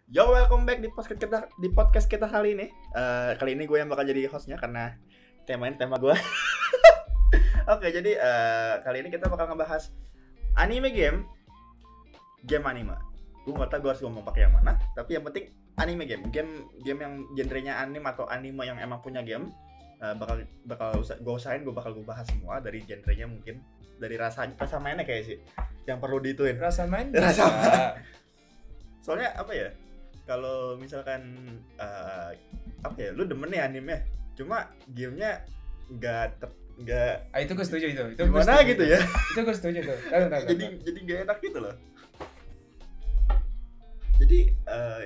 Yo, welcome back di podcast kita kali ini. Kali ini gue yang bakal jadi hostnya karena tema gue. Oke, jadi kali ini kita bakal ngebahas anime game anime. Gue nggak tahu gue harus ngomong pakai yang mana, tapi yang penting anime game yang genrenya anime atau anime yang emang punya game. Gue bakal gue bahas semua dari genrenya, mungkin dari rasa mainnya kayak sih yang perlu dituin. Rasa main Soalnya apa ya, kalau misalkan lu demen nih anime, cuma gamenya nggak itu gue setuju itu gimana gitu ya. Itu gue setuju tuh. Jadi nggak enak gitu loh. Jadi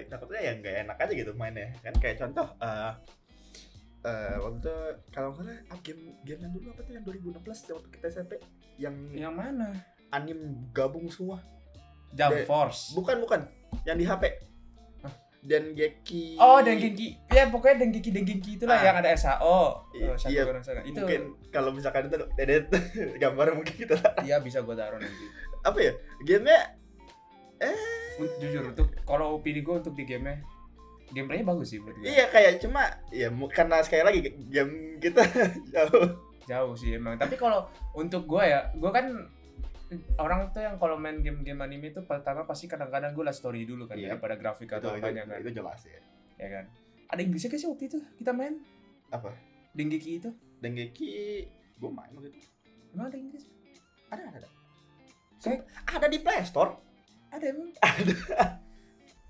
takutnya ya nggak enak aja gitu mainnya kan. Kayak contoh waktu itu kalau nggak salah game yang dulu apa tuh yang 2016 waktu kita SMP yang mana? anime gabung semua. Jump Force. Bukan yang di HP. Dengeki. Oh, Dengeki. Ya pokoknya Dengeki itulah yang ada SAO. Iya. Itu mungkin kalau misalkan itu edit gambar mungkin kita. Iya, bisa gue taruh nanti. Apa ya? Gamenya jujur untuk kalau opini gue untuk di gameplaynya bagus sih menurut gue. Iya, kayak cuma ya karena sekali lagi game kita jauh sih emang. Tapi kalau untuk gue ya, gue kan orang tuh yang kalau main game anime itu pertama pasti kadang-kadang gue lah story dulu kan, daripada grafik atau apanya kan. Itu jelas ya. Ya kan. Ada Inggrisnya sih waktu itu kita main? Apa? Dengeki itu? Dengeki gue main waktu itu. Emang ada Inggris? Ada. Ada di Play Store. Ada emang? Ada.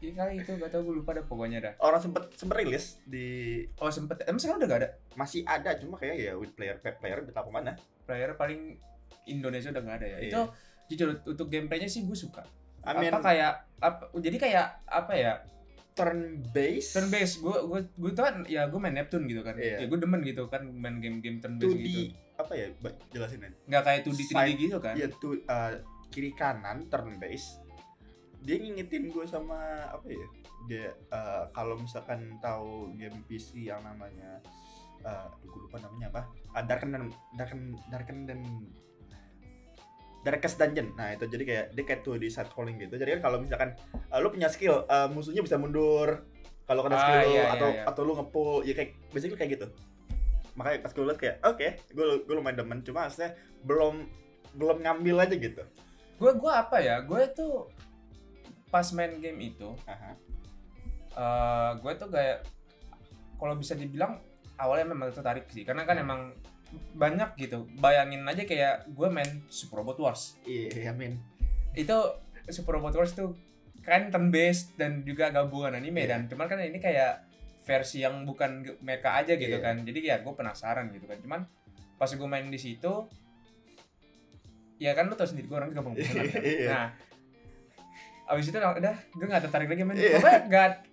Iya kali itu, gak tau, gue lupa dah pokoknya dah. Orang sempet rilis di. Oh sempet, emang sekarang udah gak ada? Masih ada, cuma kayak ya with player udah tahu mana. Player paling Indonesia udah gak ada ya. Iya. Itu jujur untuk gameplaynya sih gue suka. Jadi kayak apa ya? Turn based. Gue tuh kan ya gue main Neptune gitu kan. Iya. Ya gue demen gitu kan main game turn based 2D, gitu. apa ya? Jelasin aja. Nggak kayak 2D 3D gitu kan. Iya tuh kiri kanan turn based. Dia ngingetin gue sama apa ya? Dia kalau misalkan tahu game PC yang namanya gue lupa namanya apa? Darkest Dungeon. Nah, itu jadi kayak dia kayak tuh di side scrolling gitu. Jadi kan kalau misalkan lu punya skill, musuhnya bisa mundur kalau kena skill lu, atau lu nge-pull, ya kayak basically kayak gitu. Makanya pas gue liat kayak oke, gue lumayan demen, cuma maksudnya belum ngambil aja gitu. Gue apa ya? Gue tuh pas main game itu, gue tuh kayak kalau bisa dibilang awalnya memang tertarik sih, karena kan emang banyak gitu. Bayangin aja kayak gue main Super Robot Wars. Iya, men. Itu Super Robot Wars tuh kan turn based dan juga gabungan anime dan cuman kan ini kayak versi yang bukan mecha aja gitu kan. Jadi ya gue penasaran gitu kan. Cuman pas gue main di situ, ya kan lu tau sendiri gue orangnya gampang bosan kan. Nah, abis itu udah gue nggak tertarik lagi main.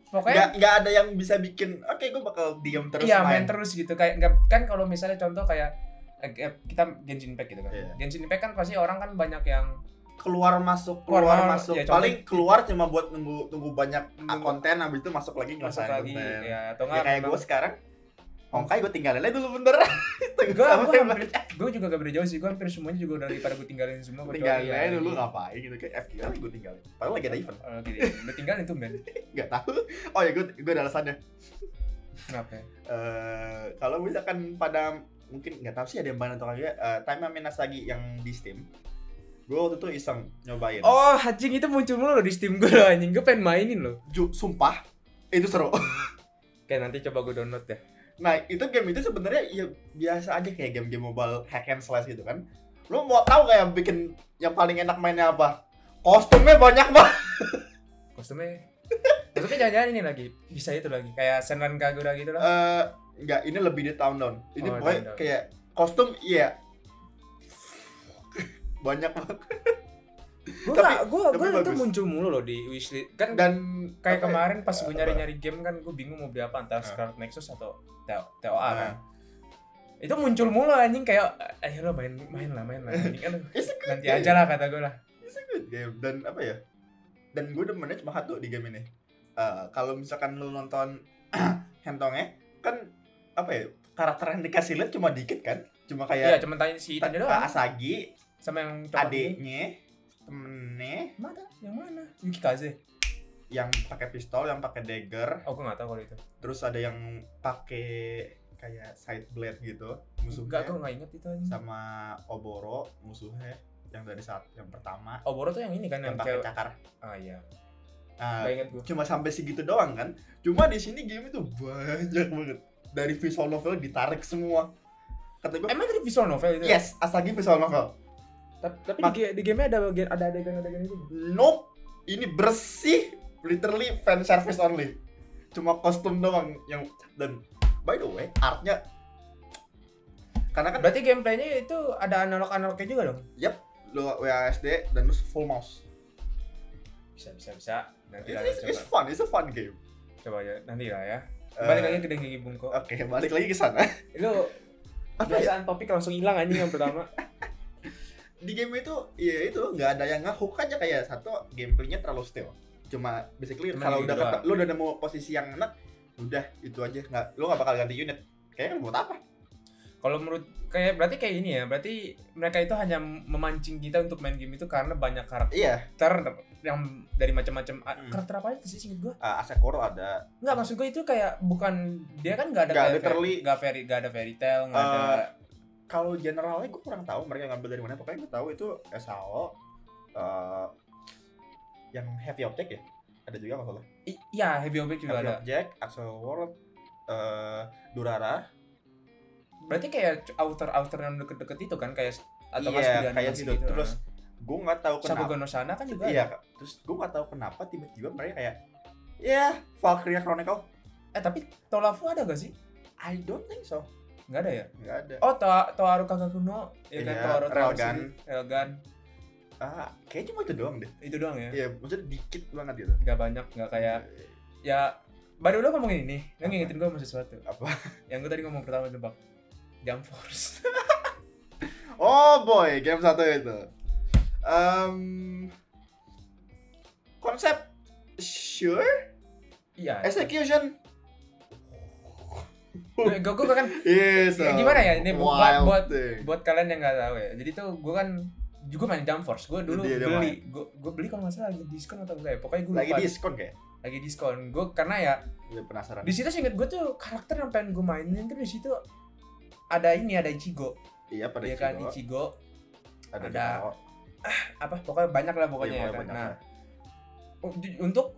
Pokoknya nggak ada yang bisa bikin gue bakal diam terus main terus gitu. Kayak nggak kan, kalau misalnya contoh kayak kita Genshin Impact gitu kan. Genshin Impact kan pasti orang kan banyak yang keluar masuk. Ya, paling keluar cuma buat nunggu banyak konten, habis itu masuk lagi ngerasain konten. Ya, atau ya kayak gue sekarang Honkai gue tinggalin aja dulu bentar. Gue juga gak beda jauh sih. Gue hampir semuanya juga udah daripada gue tinggalin semua. Tinggalin aja dulu ngapain gitu, kayak FGL gue tinggalin. Padahal lagi ada event. Udah tinggalin tuh men. Gak tahu. Oh ya, gue ada alasannya. Kenapa? Kalau misalkan pada mungkin nggak tahu sih ada yang mana atau kagak, Taima Menasagi yang di Steam. Gue waktu itu iseng nyobain. Oh, anjing itu muncul mulu di Steam gue loh anjing. Gue pengen mainin loh. Sumpah, itu seru. Kayak nanti coba gue download deh. Nah, itu game itu sebenarnya ya biasa aja kayak game mobile hack and slash gitu kan. Lu mau tahu kayak bikin yang paling enak mainnya apa? Kostumnya banyak banget. Kostumnya jangan-jangan ini lagi. Bisa itu lagi. Kayak Senran Kagura gitu lah. Enggak, ini lebih di Town Down. Ini pokoknya kayak kostum banyak banget. Gue itu muncul mulu loh di wishlist kan. Dan kayak kemarin pas gue nyari game kan, gue bingung mau beli apa antara Scarlet Nexus atau TOA kan. Itu muncul mulu anjing, kayak ayo lo main lah anjing kan. Nanti aja lah kata gue lah. It's a good game. Dan apa ya? Dan gue demennya cuma satu di game ini. Kalau misalkan lu nonton Hentongnya kan apa ya? Karakter yang dikasih lihat cuma dikit kan? Cuma kayak cuma tanya si Itan doang. Asagi sama yang adiknya, temennya. Mana? Yang mana? Yukikaze. yang pakai pistol, yang pakai dagger. Oh, gue nggak tahu kalau itu. Terus ada yang pakai kayak side blade gitu Enggak, gue musuhnya. nggak inget itu. Sama Oboro musuhnya yang dari saat yang pertama Oboro tuh yang ini kan yang yang pakai cewek. cakar. Ah iya. Nah, Nggak inget gue. cuma sampai segitu doang kan. Cuma di sini game itu banyak banget. Dari visual novel ditarik semua. Kata gue, Emang dari visual novel itu? yes, asal visual novel. Tapi di game-nya ada adegan-adegan itu. Nope, ini bersih, literally fan service only. Cuma kostum doang yang, dan by the way, artnya karena kan Berarti gameplaynya itu ada analog-analognya juga dong? lo WASD dan terus full mouse. Bisa. Nanti lah It's coba. fun, it's a fun game. Coba aja nanti lah ya. Balik lagi ke Dengi Bunko. Oke, balik lagi ke sana. Lu Apa ya? biasaan topik langsung hilang anjing yang pertama. Di game itu, ya itu nggak ada yang ngehook aja, kayak satu gameplaynya terlalu still. Cuma basically Cuman kalau gitu udah doang. lu udah nemu posisi yang enak, udah itu aja, lu nggak bakal ganti unit. Kayaknya buat apa? Kalau menurut kayak berarti kayak ini ya, berarti mereka itu hanya memancing kita untuk main game itu karena banyak karakter Iya, yang dari macam-macam karakter apa aja sih singkat gua? Asakoro ada. Enggak, maksud gua itu kayak bukan dia kan enggak ada Nggak, kayak literally. enggak ada fairy tale, enggak ada Kalau generalnya gue kurang tahu mereka ngambil dari mana. Pokoknya gue tahu itu SAO, yang Heavy Object ya, ada juga masalah. iya, heavy object juga Heavy ada. Object, Axel World, Durara. Berarti kayak outer yang deket-deket itu kan kayak atau Iya, kayak gitu. Terus gue nggak tahu Sabugo kenapa. no Sana kan juga Iya, ada. terus gue nggak tahu kenapa tiba-tiba mereka kayak, ya Valkyria Chronicle. Tapi Tolafu ada gak sih? I don't think so. Enggak ada ya? Nggak ada. Oh, Toaru Kagakuno, ya kan Iya, Toaru Railgun. Railgun. Kayaknya cuma itu doang deh. Itu doang ya. Iya, maksudnya dikit banget gitu. Enggak banyak, enggak kayak ya baru lo ngomongin ini, lo Apa? ngingetin gue sama sesuatu. Apa? Yang gue tadi ngomong pertama tebak Jump Force. Oh boy, game satu itu. Konsep sure, Iya. execution Gue kan is Ya, gimana ya, ini wild buat thing. buat kalian yang nggak tahu ya. Jadi tuh gue kan juga main Jump Force. Gue dulu Dia beli, gue beli kalau nggak salah lagi diskon atau enggak ya. Pokoknya gue Lagi lupa. diskon kayak. Lagi diskon. Gue karena ya Gue penasaran. di situ seinget gue tuh karakter yang pengen gue mainin tuh di situ ada Ichigo. Iya pada Iya kan Ichigo. ada. ada. Jaro. Apa pokoknya banyak lah pokoknya Iya, ya kan. banyak Nah, lah. untuk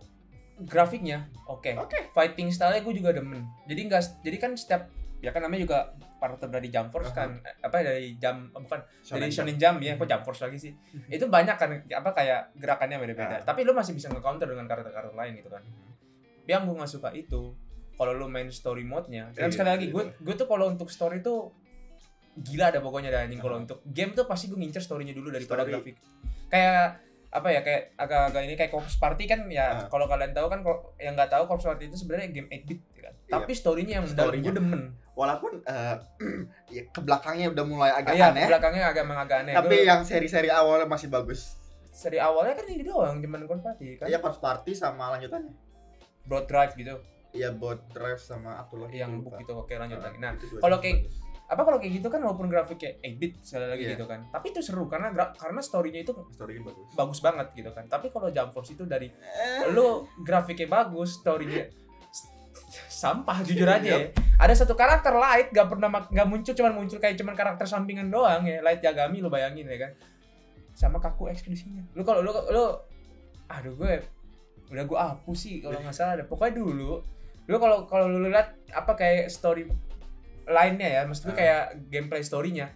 grafiknya oke. Oke. Fighting style-nya gue juga demen. Jadi kan setiap ya kan namanya juga karakter dari Jump Force kan dari dari Shonen Jump ya, kok Jump Force lagi sih. Itu banyak kan apa kayak gerakannya beda-beda. Tapi lu masih bisa nge-counter dengan karakter-karakter lain gitu kan. Yang gue nggak suka itu kalau lu main story mode-nya. Dan Iya, sekali lagi iya. gue tuh kalau untuk story tuh gila ada pokoknya dah anjing. Kalau untuk game tuh pasti gue ngincer story-nya dulu daripada Story. grafik. Kayak apa ya, kayak agak-agak ini kayak Corpse Party kan ya. Kalau kalian tahu kan, yang nggak tahu Corpse Party itu sebenarnya game 8-bit kan. Iya. Tapi story-nya yang mendalam, Story-nya. gue demen. Walaupun ya ke belakangnya udah mulai agak Iya, aneh. belakangnya agak aneh. Tapi Gua- yang seri-seri awalnya masih bagus. seri awalnya kan ini doang, cuman Corpse Party kan. Iya, Corpse Party sama lanjutannya. Broad Drive gitu, Iya, Boat Drive sama aku lagi. yang lupa. book itu oke lanjut lagi. Nah, itu dua kalau bagus. kayak kalau kayak gitu kan walaupun grafiknya 8-bit sekali lagi Iya. gitu kan. Tapi itu seru karena story-nya itu story-nya bagus. bagus banget gitu kan. Tapi kalau Jump Force itu dari Eh, lu grafiknya bagus, story-nya sampah jujur aja ya. Ada satu karakter Light nggak muncul, cuman karakter sampingan doang ya. Light Yagami lu bayangin ya kan. Sama Kaku eksklusinya. Lu kalau lu aduh gue udah gue hapus sih kalau nggak salah ada. Pokoknya dulu lu kalau lu lihat apa kayak story lainnya ya, maksud gue kayak gameplay story-nya.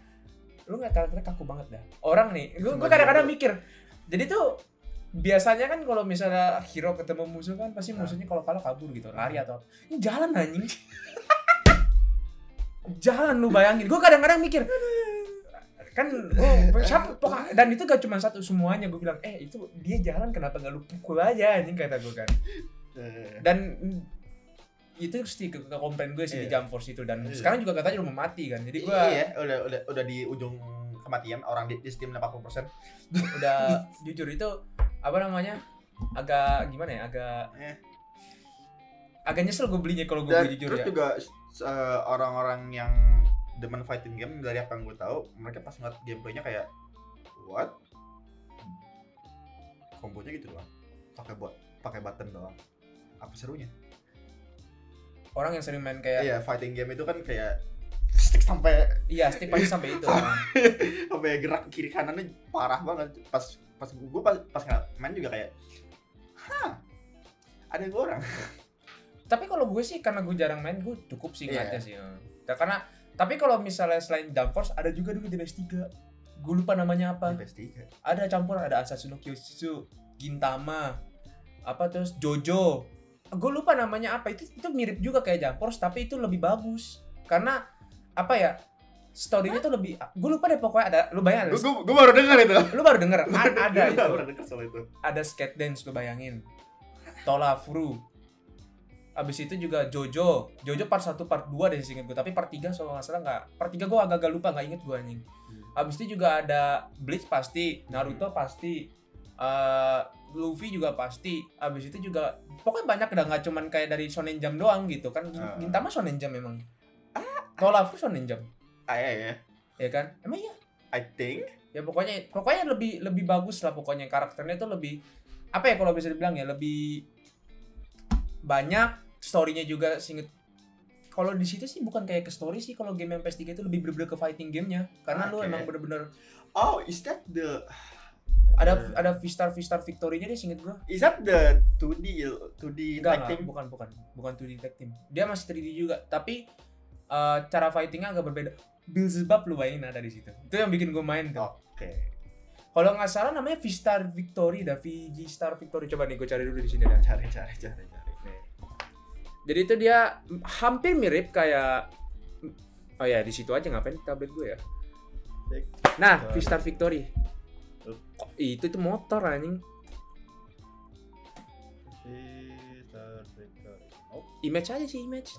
Lu nggak karakternya kaku banget dah. Orang nih, gue kadang-kadang mikir. Jadi tuh biasanya kan kalau misalnya hero ketemu musuh kan pasti musuhnya kalau kalah kabur gitu, lari atau apa. Ini jalan anjing. Jalan lu bayangin. Gue kadang-kadang mikir kan siapa dan itu gak cuma satu semuanya. Gue bilang itu dia jalan kenapa gak lu pukul aja anjing, kata gue kan. Dan itu sih ke komplain gue sih di Jump Force itu. Dan sekarang juga katanya udah mau mati kan. Jadi gue iya, udah di ujung kematian, orang di Steam 80%. udah jujur itu apa namanya, agak gimana ya, agak nyesel gue belinya kalau gue beli jujur terus ya. juga orang-orang yang demen fighting game, dari apa yang gue tahu, mereka pas ngeliat gameplaynya kayak what? Kombonya gitu doang. pakai button doang. Apa serunya? Orang yang sering main kayak Iya, fighting game itu kan kayak stick sampai iya, stick pasti sampai itu. sampai gerak kiri kanannya parah banget. Pas gue pas main juga kayak ada gue orang. Tapi kalau gue sih karena gue jarang main, gue cukup sih ngeliatnya Iya. sih. Karena tapi kalau misalnya selain Jump Force ada juga dulu di PS3. Gue lupa namanya apa. Di PS3. Ada campur, ada Asashi no Kyojutsu, Gintama, apa terus Jojo. Gue lupa namanya apa. Itu mirip juga kayak Jump Force tapi itu lebih bagus. Karena apa ya? Story-nya tuh lebih, gue lupa deh pokoknya ada, lu bayangin ada, Gue baru dengar itu. lu baru denger ada itu, Baru dengar soal itu. ada skate dance, lu bayangin, Tolafru, abis itu juga Jojo part 1 part 2 deh seinget gue, tapi part 3 soal nggak salah nggak, part 3 gue agak lupa, nggak inget gue anjing. Abis itu juga ada Bleach pasti, Naruto pasti, Luffy juga pasti, abis itu juga pokoknya banyak, udah nggak cuman kayak dari Shonen Jump doang gitu kan. Gintama Shonen Jump memang, Tolafru Shonen Jump. Ya. Ya kan? Emang iya? I think. Ya pokoknya lebih bagus lah pokoknya, karakternya tuh lebih apa ya kalau bisa dibilang ya, lebih banyak story-nya juga singkat. Kalau di situ sih bukan kayak ke story sih, kalau game yang PS3 itu lebih bener-bener ke fighting gamenya. Karena lu emang bener-bener Is that the ada V-Star Victory-nya deh singkat gua. Is that the 2D Enggak, tag team? bukan 2D tag team. Dia masih 3D juga, tapi cara fightingnya agak berbeda. Beelzebub lu bayangin ada di situ. Itu yang bikin gue main tuh. Oke. Kalau nggak salah namanya V-Star Victory dah, VG-Star Victory. Coba nih gue cari dulu di sini dah. Cari. Nih. Jadi itu dia hampir mirip kayak, oh ya di situ aja, ngapain di tablet gue ya. Nah, V-Star Victory. Itu tuh motor anjing. V-Star Victory. Image aja sih, image.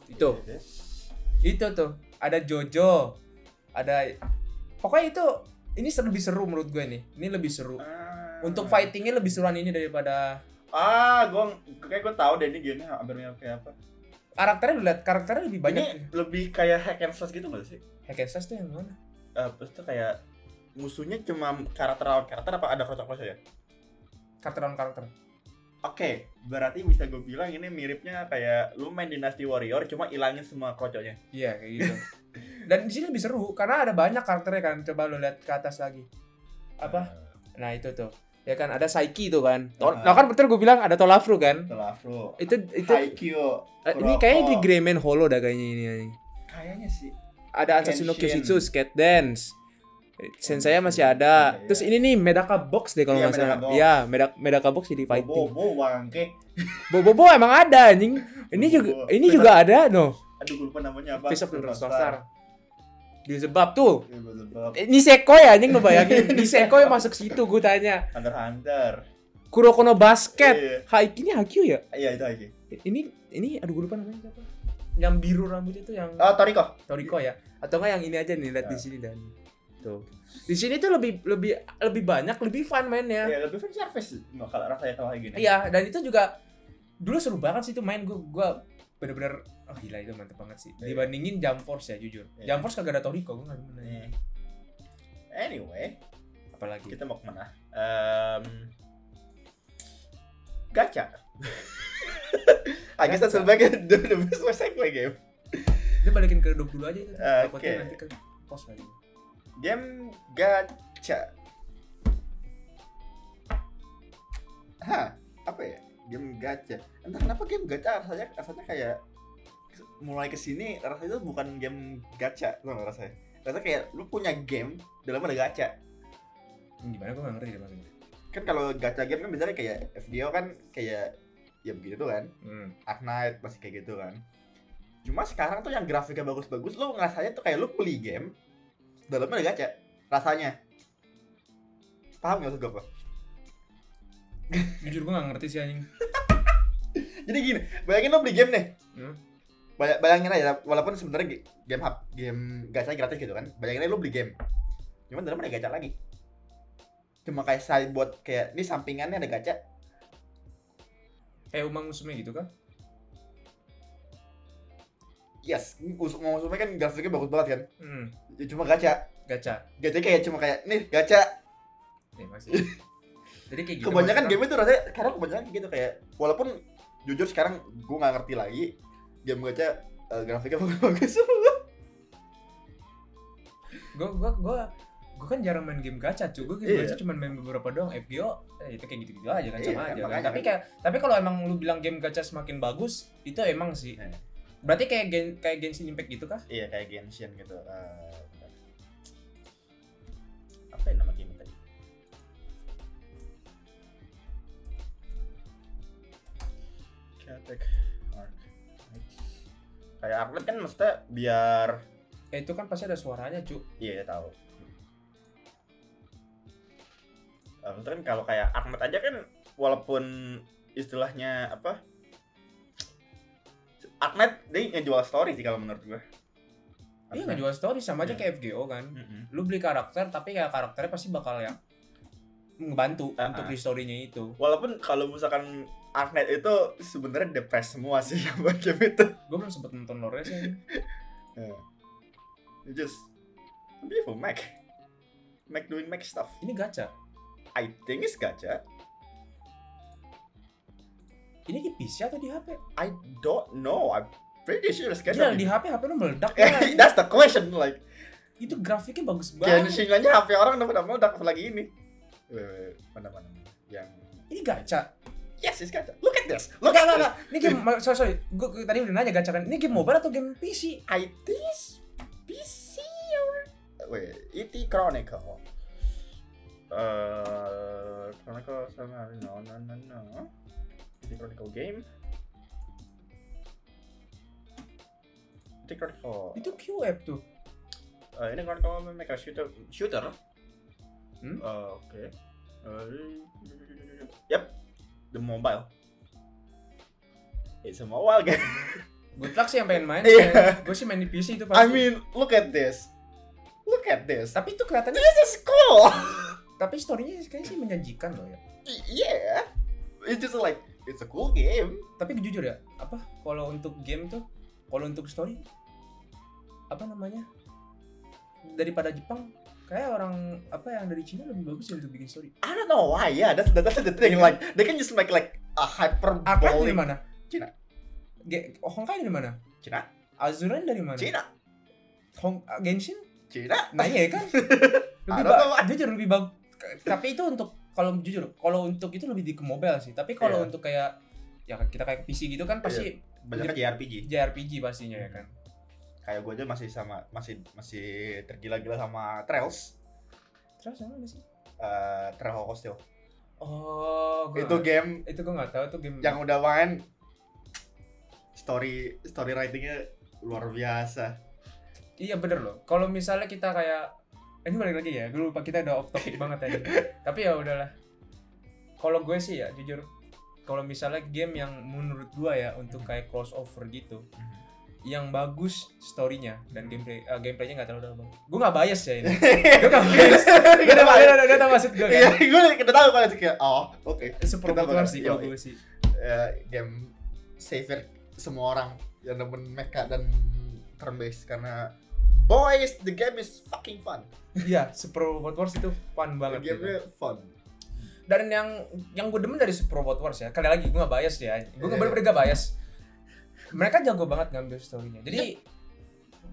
Itu tuh ada Jojo, ada pokoknya itu, ini lebih seru menurut gue nih. Ini lebih seru. Untuk fightingnya lebih seruan ini daripada. Gue tahu deh ini gamenya hampir mirip kayak apa. Karakternya lebih banyak. Ini lebih kayak hack and slash gitu nggak sih? Hack and slash tuh yang mana? Terus tuh kayak musuhnya cuma karakter apa ada kroco-kroco ya? Karakter. Oke, berarti bisa gue bilang ini miripnya kayak lu main Dynasty Warrior cuma ilangin semua kroconya. Iya kayak gitu. Dan di sini lebih seru karena ada banyak karakternya kan. Coba lu lihat ke atas lagi. Apa? Nah itu tuh. Ya kan ada Saiki tuh kan. Nah kan betul gue bilang ada Tolafru kan. Tolafru. Itu Haikyuu. Ini kayaknya di Greyman Hollow dah kayaknya ini. Kayaknya sih. Ada Asashi no Kyojutsu, Skate Dance. Sensei masih ada. Terus ini nih Medaka Box deh kalau nggak salah. Iya, Medaka Box jadi fighting. Bobo bangke. Bobo emang ada anjing. Ini juga ada no. Aduh gue lupa namanya apa. Face of the Star. Beelzebub tuh. Ini Nisekoi anjing lo bayangin. Nisekoi masuk situ gue tanya. Hunter. Kuroko no Basket. Ini Haikyuu ya? Iya itu Haikyuu. Ini aduh gue lupa namanya siapa. Yang biru rambutnya tuh yang Toriko ya. Atau enggak yang ini aja nih, lihat di sini dan tuh. Di sini tuh lebih banyak, lebih fun mainnya. Iya, lebih fun service kalau rasanya kalau kayak gini. Iya, dan itu juga dulu seru banget sih itu main, gua bener-bener gila itu mantep banget sih. Dibandingin Jump Force ya jujur. Jump Force kagak ada Toriko, gua enggak demen. Anyway, apalagi kita mau kemana? Gacha. Kita sebagai the best segue game. Kita balikin ke 20 aja itu. Oke. Nanti ke pos lagi. Game gacha. Apa ya? Game gacha. Entah kenapa game gacha rasanya kayak mulai kesini rasanya itu bukan game gacha, tuh rasanya. Rasanya kayak lu punya game dalam ada gacha. Gimana gue nggak ngerti deh maksudnya. Kan kalau gacha game kan biasanya kayak FGO kan kayak ya begitu tuh kan. Arknight masih kayak gitu kan. Cuma sekarang tuh yang grafiknya bagus-bagus, lu ngerasanya tuh kayak lu beli game dalamnya ada gacha rasanya. Paham nggak maksud gue apa? Jujur gue nggak ngerti sih anjing. Jadi gini, bayangin lo beli game nih. Bayangin aja, walaupun sebenarnya game gacha gratis gitu kan. Bayangin aja lo beli game, cuman dalamnya ada gacha lagi. Cuma kayak saya buat kayak ini sampingannya ada gacha. Kayak Uma Musume gitu kan? Yes, Uma Musume kan grafiknya bagus banget kan. Cuma gacha kayak cuma nih gacha. Nih masih. Jadi kayak gitu. Kebanyakan maksudnya. game itu rasanya sekarang kebanyakan gitu kayak walaupun jujur sekarang gue nggak ngerti lagi game gacha grafiknya bagus semua. Gue kan jarang main game gacha cuy. Gue game gacha cuma main beberapa doang. FGO itu kayak gitu-gitu aja kan, sama aja kan. Tapi kalau emang lu bilang game gacha semakin bagus, itu emang sih. Berarti kayak Genshin Impact gitu kah? Iya kayak Genshin gitu. Apa yang nama game tadi? Katek Arc. Kayak Arclight kan maksudnya biar Itu kan pasti ada suaranya cuy. iya tahu. Maksudnya kan kalau kayak Arclight aja kan walaupun istilahnya apa? Arclight dia ngejual story sih kalau menurut gue. Iya ngejual story sama aja kayak FGO kan. Lu beli karakter tapi kayak karakternya pasti bakal yang ngebantu untuk di story-nya itu. Walaupun kalau misalkan Arclight itu sebenarnya depres semua sih yang buat game itu. Gue belum sempet nonton lore sih. Just beautiful Mac doing Mac stuff. Ini gacha. I think it's gacha. Ini di PC atau di HP? I don't know. I'm pretty sure it's gacha. Gila, di HP lu meledak. That's the question like. Itu grafiknya bagus banget. Genshin aja HP orang udah meledak lagi ini. Mana yang ini gacha. Yes, it's gacha. Look at this. Enggak. Ini game sorry. Gue tadi udah nanya gacha kan. Ini game mobile atau game PC? I think PC or ET Chronicle. Chronicle sama no. ET Chronicle game. ET Chronicle. Itu QF tuh. Ini Chronicle mereka shooter. Okay. Yep. The mobile. It's a mobile game. Good luck sih yang pengen main. Yeah. Gue sih main di PC itu pasti. I mean, look at this. Tapi itu kelihatannya This is cool. Tapi story-nya kayaknya sih menjanjikan loh ya. Yeah. It's just like it's a cool game. Tapi jujur ya, apa kalau untuk game tuh, kalau untuk story apa namanya? Daripada Jepang, kayak orang apa yang dari Cina lebih bagus ya untuk bikin story. I don't know why. Yeah, that's the thing. Like they can just make like a hyperbolic. Arclight dari mana? Cina. Honkai dari mana? Cina. Azuran dari mana? Cina. Genshin? Cina. Nah iya kan. Jujur lebih bagus. Tapi itu untuk kalau untuk itu lebih di ke mobile sih. Tapi kalau untuk kayak ya kita kayak PC gitu kan pasti banyak JRPG. JRPG pastinya ya kan. Kayak gue aja masih tergila-gila sama Trails. Trails yang mana sih? Trail Hostel. Oh, itu game. Itu gue nggak tahu itu game. Yang udah main story writingnya luar biasa. Iya bener loh. Kalau misalnya kita kayak ini balik lagi ya, gue lupa kita udah off topic banget aja. Tapi ya udahlah. Kalau gue sih ya jujur, kalau misalnya game yang menurut gue ya untuk kayak crossover gitu, yang bagus story-nya dan gameplaynya nggak terlalu bagus. Gue nggak bias ya ini. Gue nggak bias. Gue tau maksud gue kan. Iya, gue udah tahu kalau itu kayak oke. Super populer sih kalau gue sih. Game saver semua orang yang demen mecha dan turn based karena boys, the game is fucking fun. Iya, Super Robot Wars itu fun banget. Game-nya fun. Dan yang gue demen dari Super Robot Wars ya, kali lagi gue nggak bias ya. Gue bener-bener gak bias. Mereka jago banget ngambil story-nya. Jadi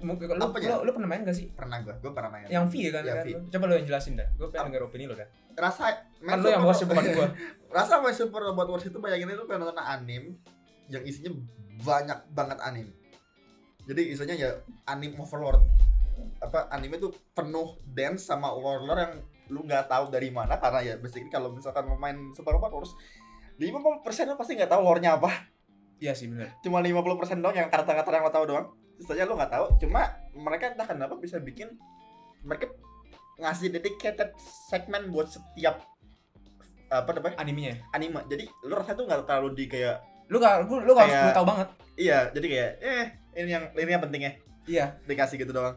mungkin lu pernah main gak sih? Pernah gue pernah main. Yang V kan? Ya, kan? Coba lu yang jelasin dah. Gue pengen denger opini lu dah. Rasa kan lu yang bosnya bukan gue. Rasa main Super Robot Wars itu bayangin lu pengen nonton anime yang isinya banyak banget anime. Jadi isinya ya anime overlord. Apa anime tuh penuh dance sama lore-lore yang lu nggak tahu dari mana karena ya basically kalau misalkan mau main Super Robot Wars 50% lu pasti nggak tahu lore-nya apa. Iya sih benar. Cuma 50% doang yang kata-kata yang lo tahu doang. Sisanya lu nggak tahu. Cuma mereka entah kenapa bisa bikin mereka ngasih dedicated segmen buat setiap apa namanya? Animenya. Anime. Jadi lu rasanya tuh nggak terlalu di kayak lu harus perlu tahu banget. Iya, jadi kayak ini yang pentingnya. Iya, dikasih gitu doang.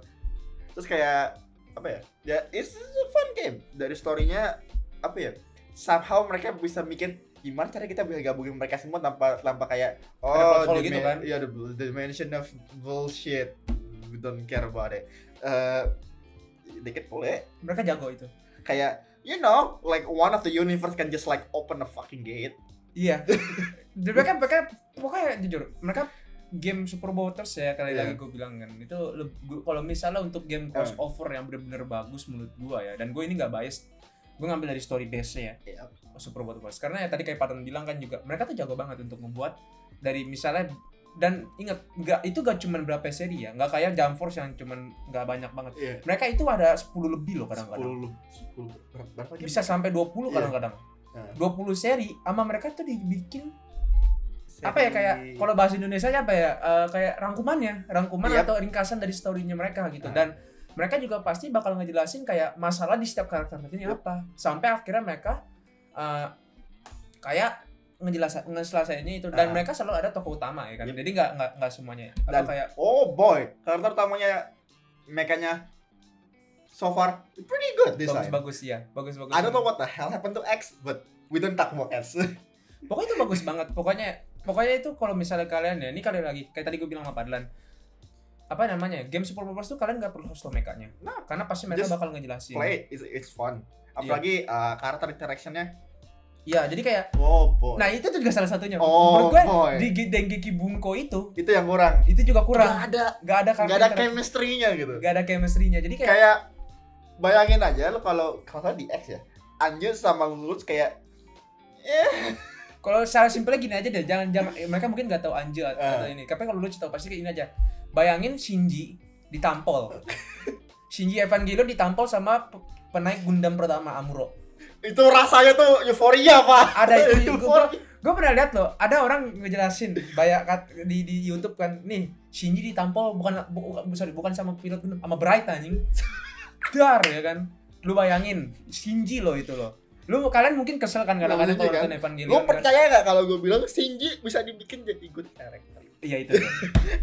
Terus kayak apa ya? Ya it's a fun game. Dari story-nya apa ya? Somehow mereka bisa mikir gimana cara kita bisa gabungin mereka semua tanpa kayak gitu kan. Iya, the dimension of bullshit. We don't care about it. Dikit boleh. Mereka jago itu. Kayak you know, like one of the universe can just like open a fucking gate. Iya. mereka pokoknya jujur, mereka game Super Bowlers ya lagi gue bilang kan itu kalau misalnya untuk game crossover yang benar-benar bagus menurut gue ya, dan gue ini nggak bias, gue ngambil dari story base-nya ya Super Bowlers, karena ya tadi kayak Patton bilang kan juga mereka tuh jago banget untuk membuat dari misalnya, dan ingat itu gak cuman berapa seri ya, nggak kayak Jump Force yang cuman nggak banyak banget. Mereka itu ada 10 lebih loh kadang-kadang. 10 berapa bisa sampai 20 kadang-kadang. 20 seri sama mereka tuh dibikin apa ya, kayak kalau bahasa Indonesia apa ya, kayak rangkuman atau ringkasan dari story-nya mereka gitu. Dan mereka juga pasti bakal ngejelasin kayak masalah di setiap karakter ini apa, sampai akhirnya mereka kayak ngeselesainya itu. Dan mereka selalu ada tokoh utama ya kan, jadi nggak semuanya dan kayak oh boy, karakter utamanya mekanya so far pretty good design. bagus. I don't know what the hell happened to X, but we don't talk about X. Pokoknya itu bagus banget. Pokoknya itu kalau misalnya kalian ya, ini kalian lagi kayak tadi gue bilang sama Padlan, apa namanya, game Super Bowlers tuh kalian nggak perlu host mekanya, karena pasti mereka bakal ngejelasin. Play it's fun. Apalagi karakter interaction-nya. Iya, jadi kayak boy. Nah, itu juga salah satunya. Menurut gue di Dengeki Bunko itu yang kurang. Itu juga kurang. Gak ada chemistry-nya gitu. Gak ada chemistry-nya. Jadi kayak bayangin aja lo kalau di X ya, Anju sama Lulus kayak kalau secara simpelnya gini aja deh, jangan mereka mungkin nggak tahu Anju atau ini. Tapi kalau lu tahu pasti kayak ini aja. Bayangin Shinji ditampol. Shinji Evangelion ditampol sama penaik Gundam pertama Amuro. Itu rasanya tuh euforia, Pak. Ada itu. Gue pernah lihat loh, ada orang ngejelasin di YouTube kan, nih Shinji ditampol bukan sama pilot Gundam, sama Bright anjing. Dar ya kan. Lu bayangin Shinji loh itu loh. Kalian mungkin kesel kan kadang-kadang kalau nonton Evangelion. Lu percaya enggak kalau gue bilang Shinji bisa dibikin jadi good character? Iya itu.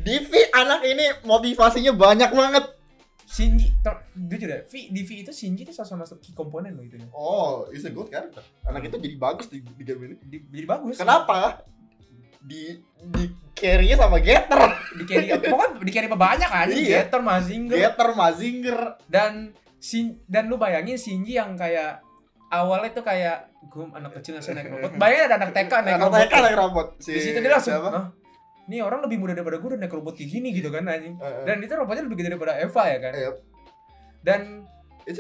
Divi anak ini motivasinya banyak banget. Shinji, jujur ya, di V itu Shinji itu salah satu key komponen loh itu. Oh, is a good character. Anak itu jadi bagus di game ini. Jadi bagus. Kenapa? Di carry-nya sama Getter. Pokoknya di carry banyak kan. Getter, Mazinger. Dan lu bayangin Shinji yang kayak awalnya tuh kayak gue anak kecil yang naik robot. Bayangin ada anak TK naik robot. Di situ dia langsung, nih orang lebih muda daripada gue udah naik robot kayak gini gitu kan anjing. Dan itu robotnya lebih gede daripada Eva ya kan. Dan itu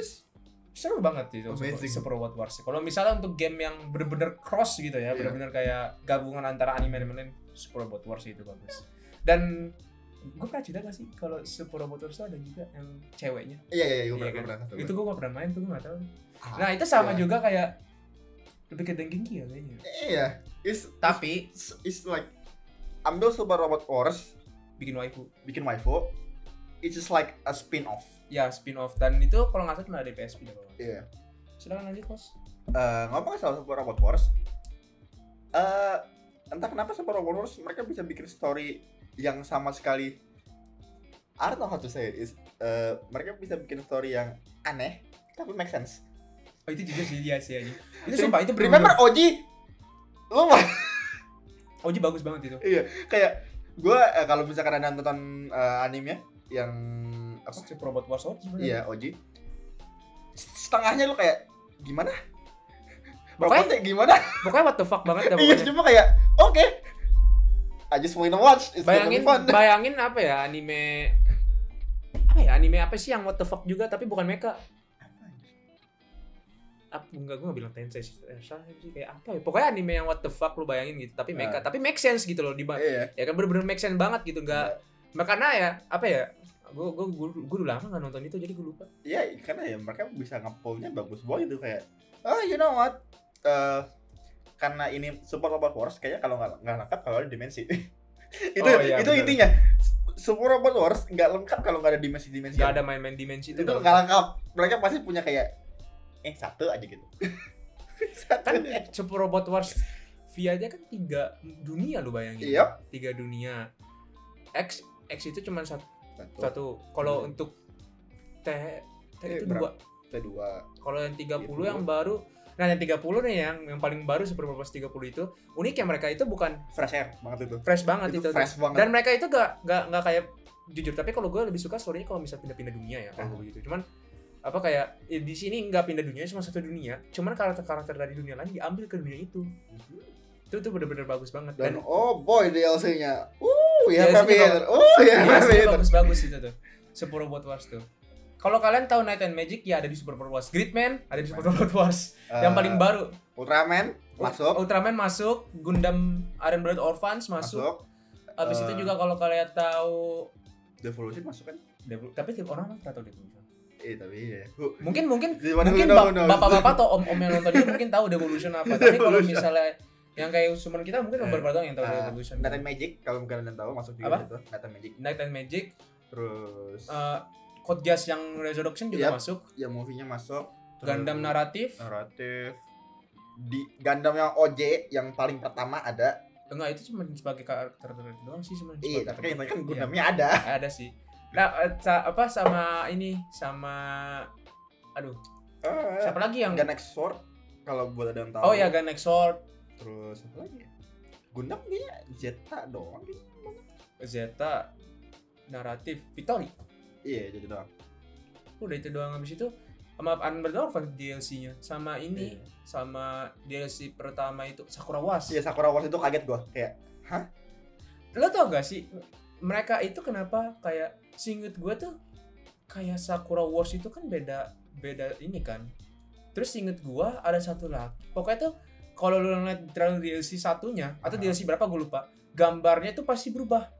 seru banget itu Super Robot Wars. Kalau misalnya untuk game yang bener-bener cross gitu ya, bener-bener kayak gabungan antara anime dan lain, Super Robot Wars itu bagus. Dan gue pernah cerita gak sih kalau Super Robot Wars itu ada juga yang ceweknya? Iya, gue pernah. Itu gue gak pernah main tuh, gue gak tahu. Nah itu sama juga kayak lebih ke Dengeki ya kayaknya. Iya. Tapi it's like ambil Super Robot Wars, bikin waifu. It's just like a spin-off. Ya, spin-off. Dan itu kalau nggak salah cuma ada di PSP ya, Bang. Iya. Silakan lanjut, Bos. Ngomong soal Super Robot Wars. Entah kenapa Super Robot Wars mereka bisa bikin story yang sama sekali, I don't know how to say it. Mereka bisa bikin story yang aneh tapi make sense. Oh, itu juga sih dia sih aja. Itu sumpah itu remember Oji? Lu mah Oji bagus banget itu. Iya, kayak gue kalau misalkan ada nonton anime yang apa? Super Robot Wars Oji. Iya, Oji. Setengahnya lu kayak gimana? Pokoknya gimana? Pokoknya what the fuck banget dah pokoknya. Iya, cuma kayak oke. I just wanna watch. Bayangin apa ya, anime apa sih yang what the fuck juga tapi bukan mecha. Enggak, gue gak bilang Tensei sih, kayak apa ya, pokoknya anime yang what the fuck lu bayangin gitu, tapi mecha, tapi make sense gitu loh, ya kan bener-bener make sense banget gitu, nggak, makanya ya, apa ya, gue udah lama nggak nonton itu, jadi gue lupa. Iya, karena ya mereka bisa nge-pull-nya bagus banget itu kayak, you know what, karena ini Super Robot Wars, kayaknya kalau nggak lengkap kalau ada dimensi. itu intinya, Super Robot Wars nggak lengkap kalau nggak ada dimensi-dimensi. Nggak ada main-main dimensi itu nggak lengkap, mereka pasti punya kayak satu aja gitu. Kan Super Robot Wars V aja kan 3 dunia lu bayangin. Yep. 3 dunia. X itu cuma satu. Kalau untuk T itu 2. T2. Kalau yang 30 yang baru. Nah, yang 30 nih yang paling baru Super Robot Wars 30 itu, uniknya mereka itu bukan fresh air banget itu. Fresh banget itu. Fresh banget. Dan mereka itu enggak kayak jujur, tapi kalau gue lebih suka story-nya kalau bisa pindah-pindah dunia ya kalau begitu. Cuman apa kayak di sini nggak pindah dunia, cuma satu dunia, cuman karakter dari dunia lain diambil ke dunia itu bener-bener bagus banget. Dan oh boy DLC-nya ya bagus itu tuh Super Robot Wars tuh. Kalau kalian tahu Night and Magic ya ada di Super Robot Wars, Gridman ada di Super Robot Wars yang paling baru. Ultraman masuk, Gundam Iron Blood Orphans masuk. Abis itu juga kalau kalian tahu Devolution masuk kan? Tapi tiap orang nggak tahu Devolution. Tapi ya. Mungkin bapak-bapak atau om-om yang nonton ini mungkin tahu Devolution apa. Tapi kalau misalnya yang kayak summon kita mungkin beberapa orang yang tahu Devolution. Night and Magic kalau kalian tahu masuk juga itu. Night and Magic. Terus Code Geass yang Resurrection juga masuk. Yang movie-nya masuk. Gundam naratif. Di Gundam yang OJ yang paling pertama ada. Enggak, itu cuma sebagai karakter doang sih sebenarnya. Iya, tapi kan Gundamnya ada. Ada sih. Nah, sama siapa lagi yang Ganex Sword kalau buat ada yang tahu. Oh ya, Ganex Sword. Terus apa lagi? Gundam kayaknya Zeta doang kayaknya. Zeta naratif Victory. Iya, jadi doang. Udah itu doang. Habis itu sama Unburned Orphans DLC-nya sama ini sama DLC pertama itu Sakura Wars. Iya, Sakura Wars itu kaget gua kayak, hah? Lo tau gak sih mereka itu kenapa kayak seinget gua tuh kayak Sakura Wars itu kan beda ini kan. Terus inget gua ada satu lagi. Pokoknya tuh kalau lu ngeliat trailer DLC satunya atau DLC berapa gua lupa, gambarnya tuh pasti berubah.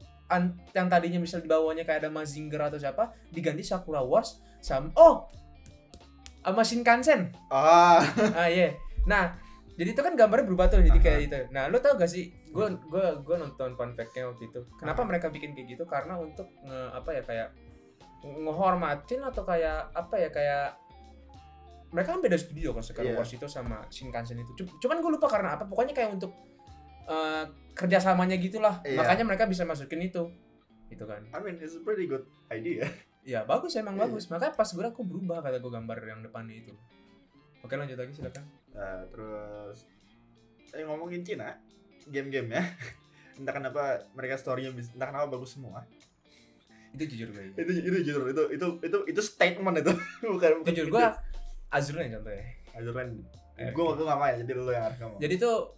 Yang tadinya misal di bawahnya kayak ada Mazinger atau siapa, diganti Sakura Wars sama Shinkansen. Iya. Nah, jadi itu kan gambarnya berubah tuh jadi kayak itu. Nah, lu tau gak sih? Gue nonton fun fact-nya waktu itu. Kenapa mereka bikin kayak gitu? Karena untuk kayak ngehormatin atau kayak mereka kan beda studio kan Sakura Wars itu sama Shinkansen itu. Cuman gue lupa karena apa. Pokoknya kayak untuk kerjasamanya gitulah. Makanya mereka bisa masukin itu. Itu kan. I mean, it's a pretty good idea. Ya bagus emang bagus. Makanya pas aku berubah kata gue gambar yang depannya itu. Oke, lanjut lagi silakan. Terus ngomongin Cina, game-game ya. Entah kenapa mereka story-nya entah kenapa bagus semua. Itu jujur gue. Itu jujur itu statement itu. bukan jujur gue Azur Lane contohnya. Azur Lane. Gue enggak main, jadi lu yang harus ngomong. Jadi tuh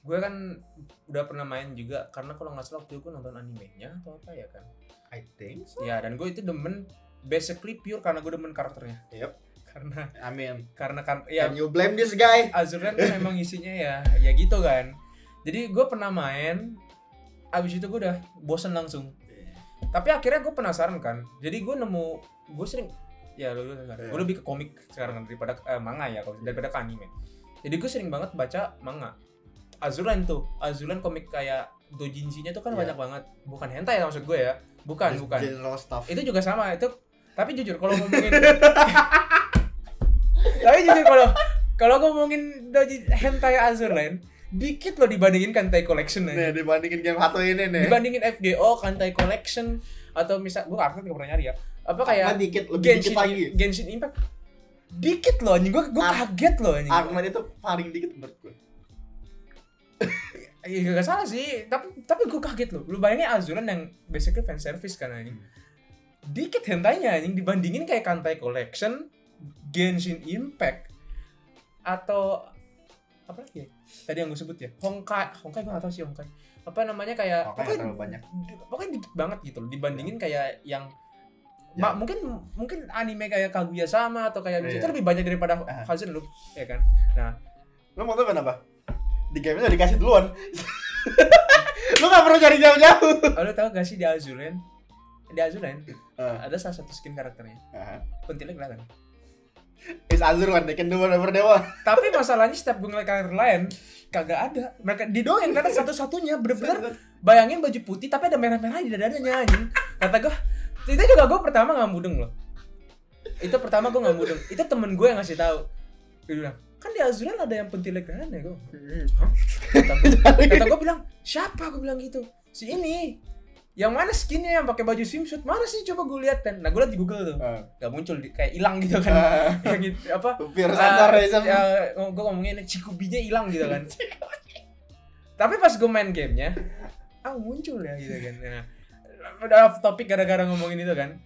gue kan udah pernah main juga karena kalau nggak salah waktu itu gue nonton animenya atau apa ya kan. I think so. Ya, dan gue itu demen basically pure karena gue demen karakternya. Yep. Karena kan ya can you blame this guy? Azur Lane kan memang isinya ya gitu kan. Jadi gue pernah main, abis itu gue udah bosen langsung. Tapi akhirnya gue penasaran kan. Jadi gue sering gue lebih ke komik sekarang daripada manga ya, daripada ke anime. Jadi gue sering banget baca manga. Azur Lane komik kayak doujinshi-nya tuh kan banyak banget. Bukan hentai ya maksud gue ya. Bukan. General stuff. Itu juga sama itu. Tapi jujur kalau ngomongin kalau ngomongin hentai Azur Lane, dikit loh dibandingin Kantai Collection aja. Nih, dibandingin game satu ini nih. Dibandingin FGO, Kantai Collection atau misal gue artinya enggak pernah nyari ya. Apa kayak dikit lagi. Genshin Impact. Dikit loh anjing, gue kaget loh anjing. Artman itu paling dikit menurut gue. Iya gak salah sih, tapi gue kaget loh. Lu bayangin Azur Lane yang basically fan service kan anjing. Dikit hentainya anjing dibandingin kayak Kantai Collection, Genshin Impact atau apa lagi ya? Tadi yang gue sebut ya. Honkai gue gak tahu sih Honkai. Apa namanya kayak pokoknya dikit banget gitu loh dibandingin kayak yang mungkin anime kayak Kaguya sama atau kayak itu lebih banyak daripada Azur Lane ya kan. Nah, lu mau tahu kenapa? Di game-nya udah dikasih duluan. Lu gak perlu cari jauh-jauh. Lu tahu gak sih di Azur Lane? Ada salah satu skin karakternya. Pentilnya kelihatan. Is Azur Lane, they can do whatever they want. Tapi masalahnya setiap gue ngeliat karakter lain kagak ada. Mereka didoain karena satu-satunya bener-bener bayangin baju putih tapi ada merah-merah di dadanya anjing. Kata gue, itu juga gue pertama gak mudeng loh. Itu temen gue yang ngasih tahu. Dia bilang, kan di Azur Lane ada yang pentilnya kelihatan ya gue. Kata gue bilang, siapa? Gue bilang gitu. Si ini. Yang mana skinnya yang pakai baju swimsuit? Mana sih coba gue lihat kan. Nah, gue lihat di Google tuh. Gak muncul kayak hilang gitu kan. Yang gitu apa? Gue ngomongin Cikubinya hilang gitu kan. Tapi pas gue main gamenya, muncul ya gitu kan. Nah, udah off topic gara-gara ngomongin itu kan.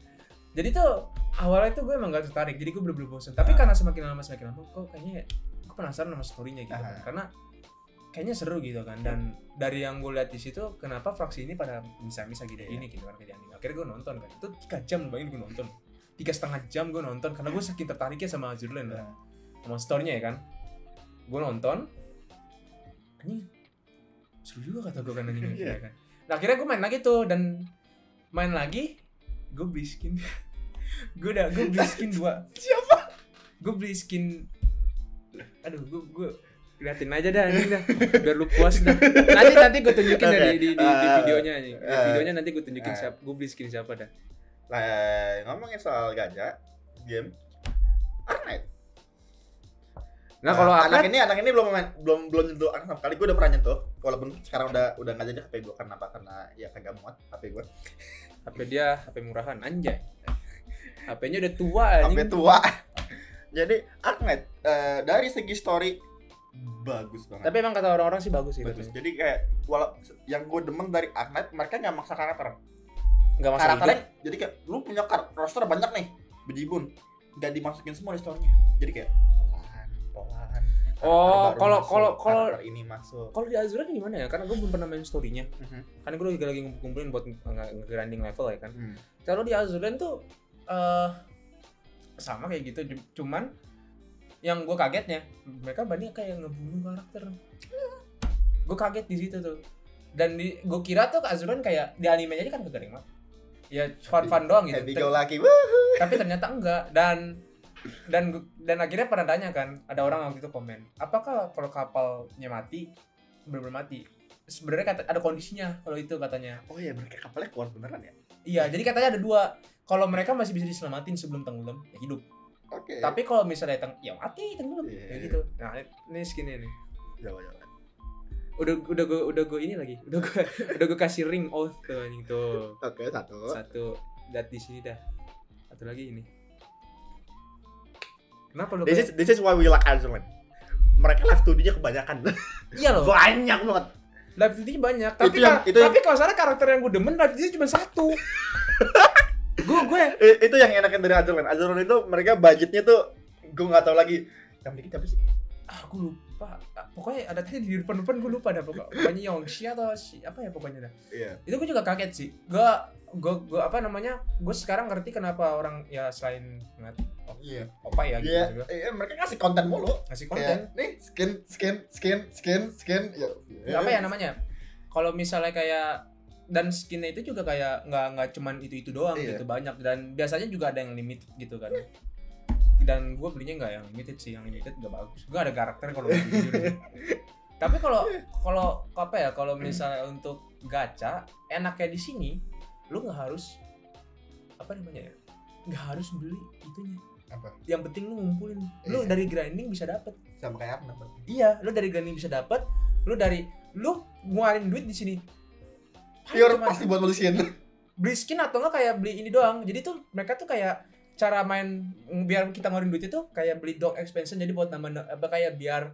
Jadi tuh awalnya tuh gue emang gak tertarik, jadi gue bener-bener bosan. Tapi karena semakin lama kok kayaknya gue penasaran sama story-nya gitu kan. Karena kayaknya seru gitu kan. Dan dari yang gue lihat di situ, kenapa fraksi ini pada bisa gitu gini gitu kan kayak anime. Akhirnya gue nonton kan. Itu 3 jam bayangin gue nonton. 3,5 jam gue nonton karena gue saking tertariknya sama Azurland lah. Sama story-nya ya kan. Gue nonton. Anjing seru juga kata gue kan anjing ya kan. Nah, akhirnya gue main lagi tuh dan main lagi gue beli skin. gue beli skin 2. Siapa? Gue beli skin. Aduh, gue liatin aja dah anjing dah. Biar lu puas dah. Nanti gue tunjukin di videonya anjing. Di videonya nanti gue tunjukin siapa gue beli skin siapa dah. Lah, ngomongin soal gacha game Arknight. Nah, kalau anak ini belum nyentuh Arknight sama kali. Gue udah pernah nyentuh, walaupun sekarang udah enggak jadi HP gue karena ya kagak muat HP gue. HP dia HP murahan anjay. HP-nya udah tua anjing. HP tua. Jadi Arknight dari segi story bagus banget. Tapi emang kata orang-orang sih bagus sih. Bagus. Jadi kayak yang gue demen dari Arknight, mereka nggak maksa karakter. Nggak maksa karakternya. Jadi kayak lu punya roster banyak nih, bejibun, nggak dimasukin semua di story-nya. Jadi kayak pelan. Oh, kalau ini masuk. Kalau di Azurland gimana ya? Karena gue belum pernah main story-nya. Karena gue lagi ngumpulin buat nge-grinding level ya kan. Kalau di Azurland tuh sama kayak gitu, cuman yang gue kagetnya mereka banyak kayak ngebunuh karakter. Gue kaget di situ tuh. Dan gue kira tuh Azurland kayak di animenya aja kan kagak ada mati. Ya fun doang gitu. Happy go lucky. Tapi ternyata enggak. Dan akhirnya pada tanya kan, ada orang waktu itu komen, apakah kalau kapalnya mati benar-benar mati? Sebenarnya ada kondisinya kalau itu katanya. Oh iya, mereka kapalnya keluar beneran ya? Iya, jadi katanya ada 2. Kalau mereka masih bisa diselamatin sebelum tenggelam, ya hidup. Oke. Tapi kalau misalnya ya mati tenggelam, kayak gitu. Nah, ini skinnya nih. Jangan. Udah gue ini lagi. Udah gue kasih ring oath tuh anjing tuh. Oke, satu. Lihat di sini dah. Satu lagi ini. Kenapa lu? This is why we like Azurland. Mereka live studio-nya kebanyakan. Iya loh. Banyak banget. Live studio banyak, tapi kalau salah karakter yang gue demen live studio cuma 1. gue itu yang enaknya dari Azurland. Azurland itu mereka budgetnya tuh gue nggak tahu lagi. Yang bikin apa sih? Gue lupa. Pokoknya ada tadi di depan gue lupa dah pokoknya Yongxi atau apa ya pokoknya dah. Iya. Itu gue juga kaget sih. Gue apa namanya? Gue sekarang ngerti kenapa orang ya selain ngeliat opa ya gitu juga. Iya, mereka ngasih konten mulu. Ngasih konten. Kayak, nih skin. Ya. Apa ya namanya? Kalau misalnya kayak dan skinnya itu juga kayak nggak cuman itu doang gitu, banyak dan biasanya juga ada yang limited gitu kan. Dan gue belinya nggak yang limited sih, yang limited nggak bagus. Gue ada karakter kalau jujur. Tapi kalau apa ya? Kalau misalnya untuk gacha, enaknya di sini, lu nggak harus apa namanya ya? Nggak harus beli itunya. Apa? Yang penting lu ngumpulin. Lu dari grinding bisa dapet. Sama kayak apa? Iya, lu dari grinding bisa dapet. Lu ngeluarin duit di sini. Pure pasti buat beli skin. Beli skin atau enggak kayak beli ini doang. Jadi tuh mereka tuh kayak cara main biar kita ngeluarin duit itu kayak beli dog expansion, jadi buat nambah apa kayak biar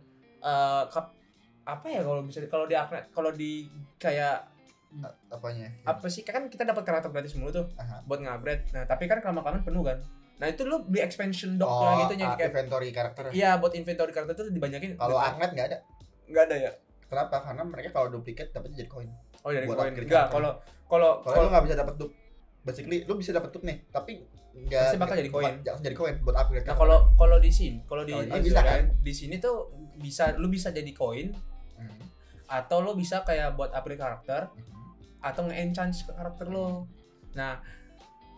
apa ya kalau di kayak apanya? Apa sih kan kita dapat karakter gratis mulu tuh. Buat nge-upgrade. Nah, tapi kan kelamaan penuh kan. Nah, itu lu beli expansion dog gitu nya kayak inventory karakter. Iya, buat inventory karakter tuh dibanyakin. Kalau Arknight enggak ada. Enggak ada ya. Kenapa? Karena mereka kalau duplicate dapatnya jadi koin. Oh, dari koin. Enggak, kalau lu enggak bisa dapat dup. Basically lu bisa dapat dup nih, tapi enggak pasti bakal jadi koin. Jangan jadi koin buat upgrade. Nah, kalau di sini, bisa kan? Di sini tuh lu bisa jadi koin. Atau lu bisa kayak buat upgrade karakter. Atau nge-enchant karakter lo. Nah,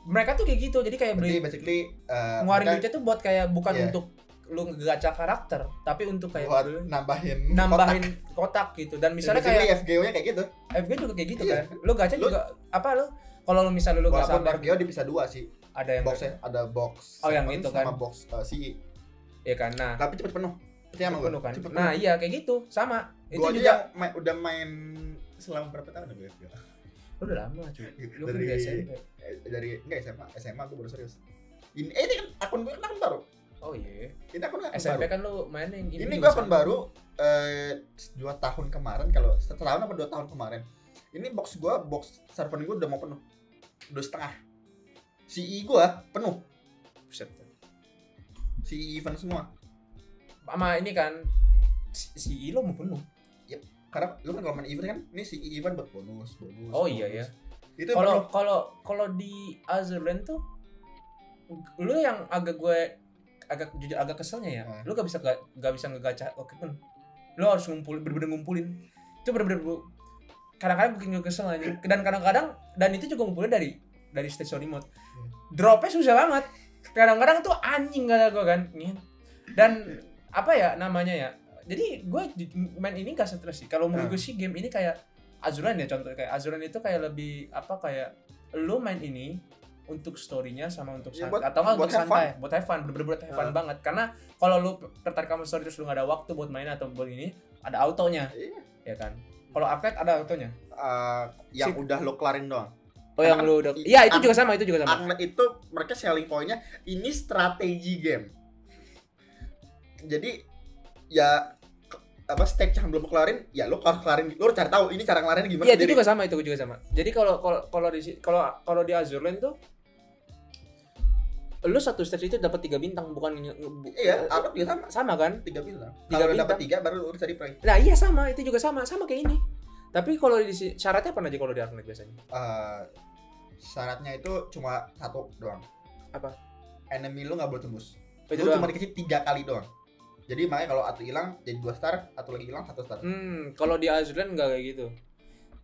mereka tuh kayak gitu. Jadi kayak beli basically ngeluarin duitnya tuh buat kayak bukan untuk lu ngegacha karakter, tapi untuk kayak buat nambahin kotak gitu. Dan misalnya kayak FGO-nya kayak gitu. FGO juga kayak gitu kan. Lu gacha juga apa lu kalau misalnya lu enggak sabar FGO dipisah 2 sih. Ada yang boxnya, ada box. Oh, yang itu kan. Sama box CE. Iya kan. Nah, tapi cepet penuh. Penuh kan. Nah, iya kayak gitu. Sama. Itu juga udah main selama berapa tahun gue FGO? Udah lama cuy. Lu dari SMP. Dari enggak SMA gue baru serius. Ini kan akun gue kan baru. Oh iya. Ini akun SMP baru. kan lu mainin ini gue akun baru 2 tahun kemarin, kalau setahun apa 2 tahun kemarin. Ini box server gue udah mau penuh. Udah setengah. CE gua penuh. Buset. CE event semua. Sama ini kan si lo mau penuh. Karena lu kan kalau main event kan ini CE event buat bonus. Oh iya ya. Itu Kalau di Azurland tuh lu yang jujur agak keselnya ya. Lu gak bisa ngegacha Pokemon. Lu harus bener-bener ngumpulin. Itu bener-bener kadang-kadang bikin gue kesel aja. Dan kadang-kadang itu juga ngumpulin dari stage story mode. Dropnya susah banget. Kadang-kadang tuh anjing kata gue kan. Dan apa ya namanya ya? Jadi gue main ini gak stres sih. Kalau menurut gue sih game ini kayak Azurland ya, contoh kayak Azurland itu kayak lebih apa kayak lu main ini untuk story-nya sama untuk santai atau enggak untuk santai, buat have fun, bener-bener buat have fun banget. Karena kalau lu tertarik sama story terus lu gak ada waktu buat main atau buat ini, ada autonya. Ya kan? Kalau arcade ada autonya. Yang udah lo kelarin doang. Oh yang lu udah. Iya, itu juga sama. Arcade itu mereka selling point-nya ini strategi game. Jadi ya apa stage yang belum kelarin ya lo harus kelarin, lo harus cari tahu ini cara ngelarinnya gimana. Iya, itu juga sama. Jadi kalau di Azurland tuh lu satu stage itu dapat 3 bintang bukan iya, apa juga sama kan? 3 bintang. Kalau dapat 3 baru lu cari play. Nah, iya sama, itu juga sama kayak ini. Tapi kalau di syaratnya apa aja kalau di Arcade biasanya? Syaratnya itu cuma satu doang. Apa? Enemy lu enggak boleh tembus. Lu cuma dikasih 3 kali doang. Jadi makanya kalau atu hilang jadi 2 star, atu lagi hilang 1 star. Kalau di Azurland enggak kayak gitu.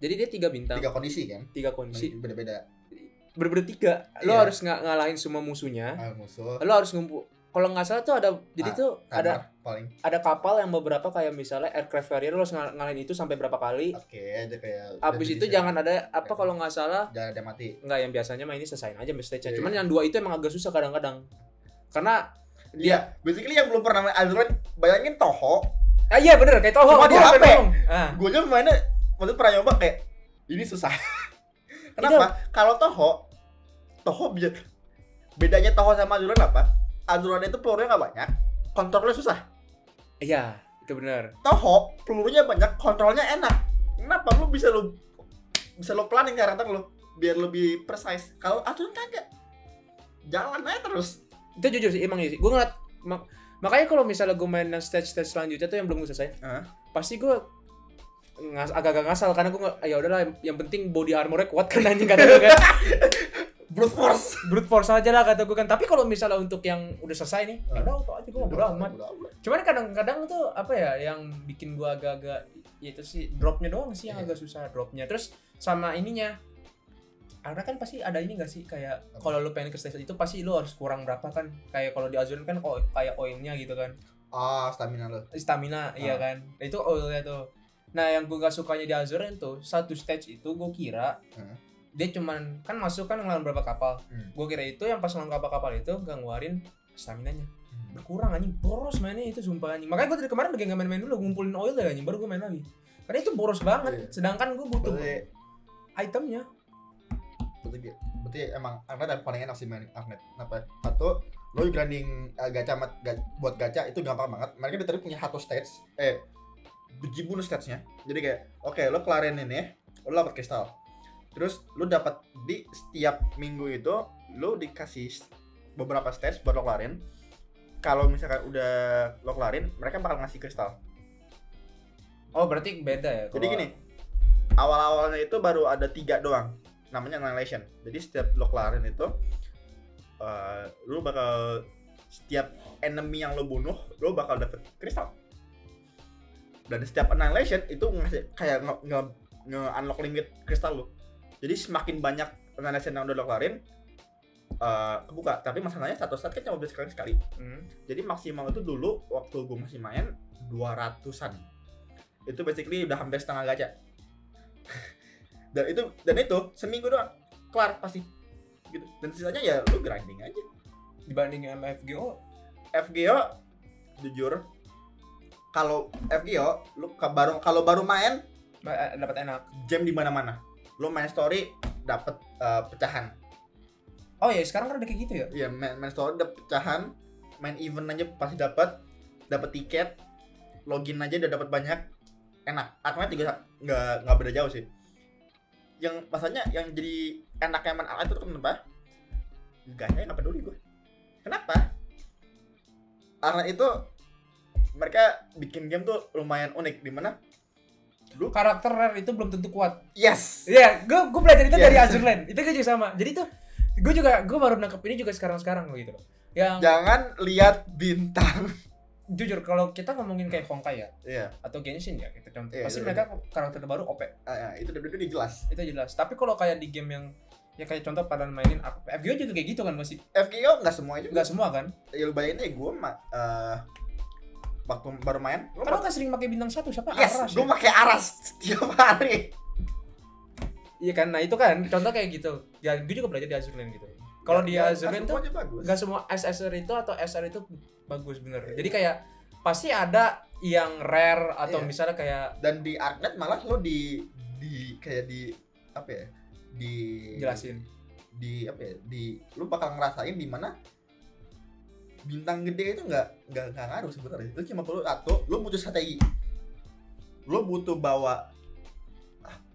Jadi dia 3 bintang. 3 kondisi kan? 3 kondisi. Beda-beda. Bener-bener 3. Lo harus ngalahin semua musuhnya. Musuh. Lo harus ngumpul. Kalau nggak salah tuh ada, jadi tuh ada kapal yang beberapa kayak misalnya aircraft carrier, lo harus ngalahin itu sampai berapa kali. Oke, ada kayak. Abis itu jangan ada apa kalau nggak salah. Jangan ada mati. Enggak, yang biasanya mah ini selesain aja stage-nya. Cuman yang 2 itu emang agak susah kadang-kadang. Karena dia basically yang belum pernah main Azurland, bayangin Toho. Iya bener, kayak Toho. Cuma di HP. Gue aja mainnya waktu pernah nyoba kayak ini susah. Kenapa? Kalau Toho bedanya Toho sama Azurland apa? Azurland itu pelurunya nggak banyak, kontrolnya susah. Iya, itu benar. Toho pelurunya banyak, kontrolnya enak. Kenapa? Lu bisa planning karakter lu biar lebih precise. Kalau Azurland kagak, jalan aja terus. Itu jujur sih, emang sih. Gue ngeliat makanya kalau misalnya gue main stage selanjutnya tuh yang belum gue selesai, pasti gue agak ngasal karena gue ya udahlah, yang penting body armornya kuat kan anjing kata gue kan. Brute force aja lah kata gue kan. Tapi kalau misalnya untuk yang udah selesai nih, udah auto aja, gue bodo amat. Cuman kadang-kadang tuh apa ya yang bikin gue agak-agak ya itu sih dropnya doang sih yang agak susah dropnya. Terus sama ininya, karena kan pasti ada ini nggak sih kayak kalau lu pengen ke stage itu pasti lu harus kurang berapa kan, kayak kalau di Azurland kan kayak oilnya gitu kan. Stamina iya kan, itu oilnya tuh. Nah yang gue gak sukanya di Azurland tuh satu stage itu gue kira dia cuman kan masuk kan ngelawan berapa kapal. Gue kira itu yang pas ngelawan kapal itu gak ngeluarin staminanya. Berkurang anjing, boros mainnya itu sumpah anjing. Makanya gue dari kemarin lagi gak main-main dulu, ngumpulin oil ya anjing, baru gue main lagi. Karena itu boros banget, sedangkan gue butuh itemnya. Berarti emang Arcade paling enak sih main Arcade. Kenapa? Satu, lo grinding gacha buat gacha itu gampang banget. Mereka diterima punya satu stage, biji bonus stage-nya. Jadi kayak, oke, lo kelarin ini, lo dapat kristal. Terus lo dapat di setiap minggu itu lo dikasih beberapa stage buat lo kelarin. Kalau misalkan udah lo kelarin, mereka bakal ngasih kristal. Oh, berarti beda ya. Jadi gini, awal-awalnya itu baru ada 3 doang. Namanya Annihilation. Jadi setiap lo kelarin itu lo bakal setiap enemy yang lo bunuh lo bakal dapet kristal. Dan setiap Annihilation itu ngasih kayak nge-unlock limit kristal lo. Jadi semakin banyak Annihilation yang udah lo kelarin kebuka. Tapi masalahnya satu set kan cuma bisa sekali. Jadi maksimal itu dulu waktu gue masih main 200-an. Itu basically udah hampir setengah gacha. dan itu seminggu doang kelar pasti gitu. Dan sisanya ya lu grinding aja. Dibanding sama FGO jujur kalau FGO lu kalau baru main dapat enak jam di mana-mana. Lu main story dapat pecahan. Oh ya sekarang kan udah kayak gitu ya? Iya, main story dapat pecahan, main event aja pasti dapat tiket, login aja udah dapat banyak. Enak. Artinya nggak beda jauh sih. Yang masalahnya yang jadi enaknya main Arcade itu kenapa? Gaknya nggak peduli gue. Kenapa? Karena itu mereka bikin game tuh lumayan unik, dimana karakter rare itu belum tentu kuat. yes. Iya, gue belajar itu Yes. dari Azur Lane. Itu juga sama. Jadi tuh gue baru nangkep ini juga sekarang gitu loh. Yang Jangan lihat bintang. jujur kalau kita ngomongin kayak Honkai ya Iya. atau Genshin ya gitu contoh. Iya, Pasti iya, mereka karakter baru OP. Itu udah jelas. Itu jelas. Tapi kalau kayak di game yang ya kayak contoh pada mainin FGO juga kayak gitu kan masih. FGO nggak semua juga. Enggak semua kan? Ya lu bayangin gue waktu baru main, Kan lo kan sering pakai bintang 1 siapa? yes, Aras. gue Ya? pakai Aras setiap hari. Iya kan? Nah, itu kan contoh kayak gitu. Ya gue juga belajar di Azur Lane gitu. Kalau di Azur Lane tuh nggak semua SSR itu atau SR itu bagus bener. Jadi kayak pasti ada yang rare atau Iya. misalnya kayak Dan di Arknet malah lo di kayak di apa ya? jelasin. Di apa ya? Lu bakal ngerasain di mana bintang gede itu nggak ngaruh sebenarnya. Itu cuma perlu lu butuh strategi. Lu butuh bawa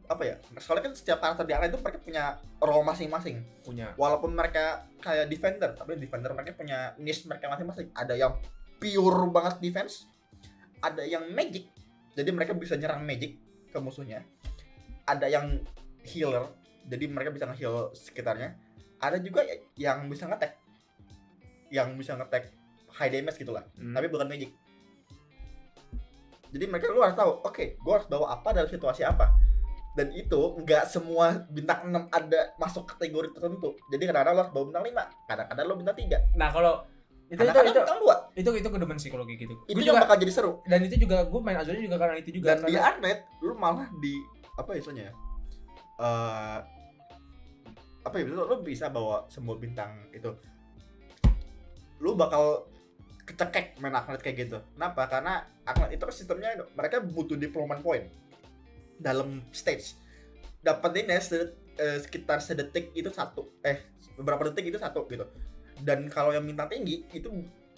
apa ya? Soalnya kan setiap karakter di Arknet itu mereka punya role masing-masing. Punya. Walaupun mereka kayak defender, tapi defender mereka punya niche mereka masing-masing. Ada yang pure banget defense, ada yang magic, jadi mereka bisa nyerang magic ke musuhnya. Ada yang healer, jadi mereka bisa nge-heal sekitarnya. Ada juga yang bisa nge-tag, high damage gitulah, tapi bukan magic. Jadi mereka lu harus tahu, oke, gue harus bawa apa dalam situasi apa. Dan itu nggak semua bintang 6 ada masuk kategori tertentu. Jadi kadang-kadang lo harus bawa bintang 5, kadang-kadang lo bintang 3. Nah, kalau itu Bintang 2. itu gue demen sih kalau kayak gitu. Itu Gue yang juga bakal jadi seru. dan itu juga gue main Azure juga karena itu juga. Dan di Arknet lu malah di apa istilahnya ya? Apa ya, lu bisa bawa semua bintang itu. Lu bakal kecekek main Arknet kayak gitu. Kenapa? Karena Arknet itu kan sistemnya mereka butuh deployment point dalam stage. Dapetinnya sekitar sedetik itu beberapa detik itu satu gitu. Dan kalau yang bintang tinggi itu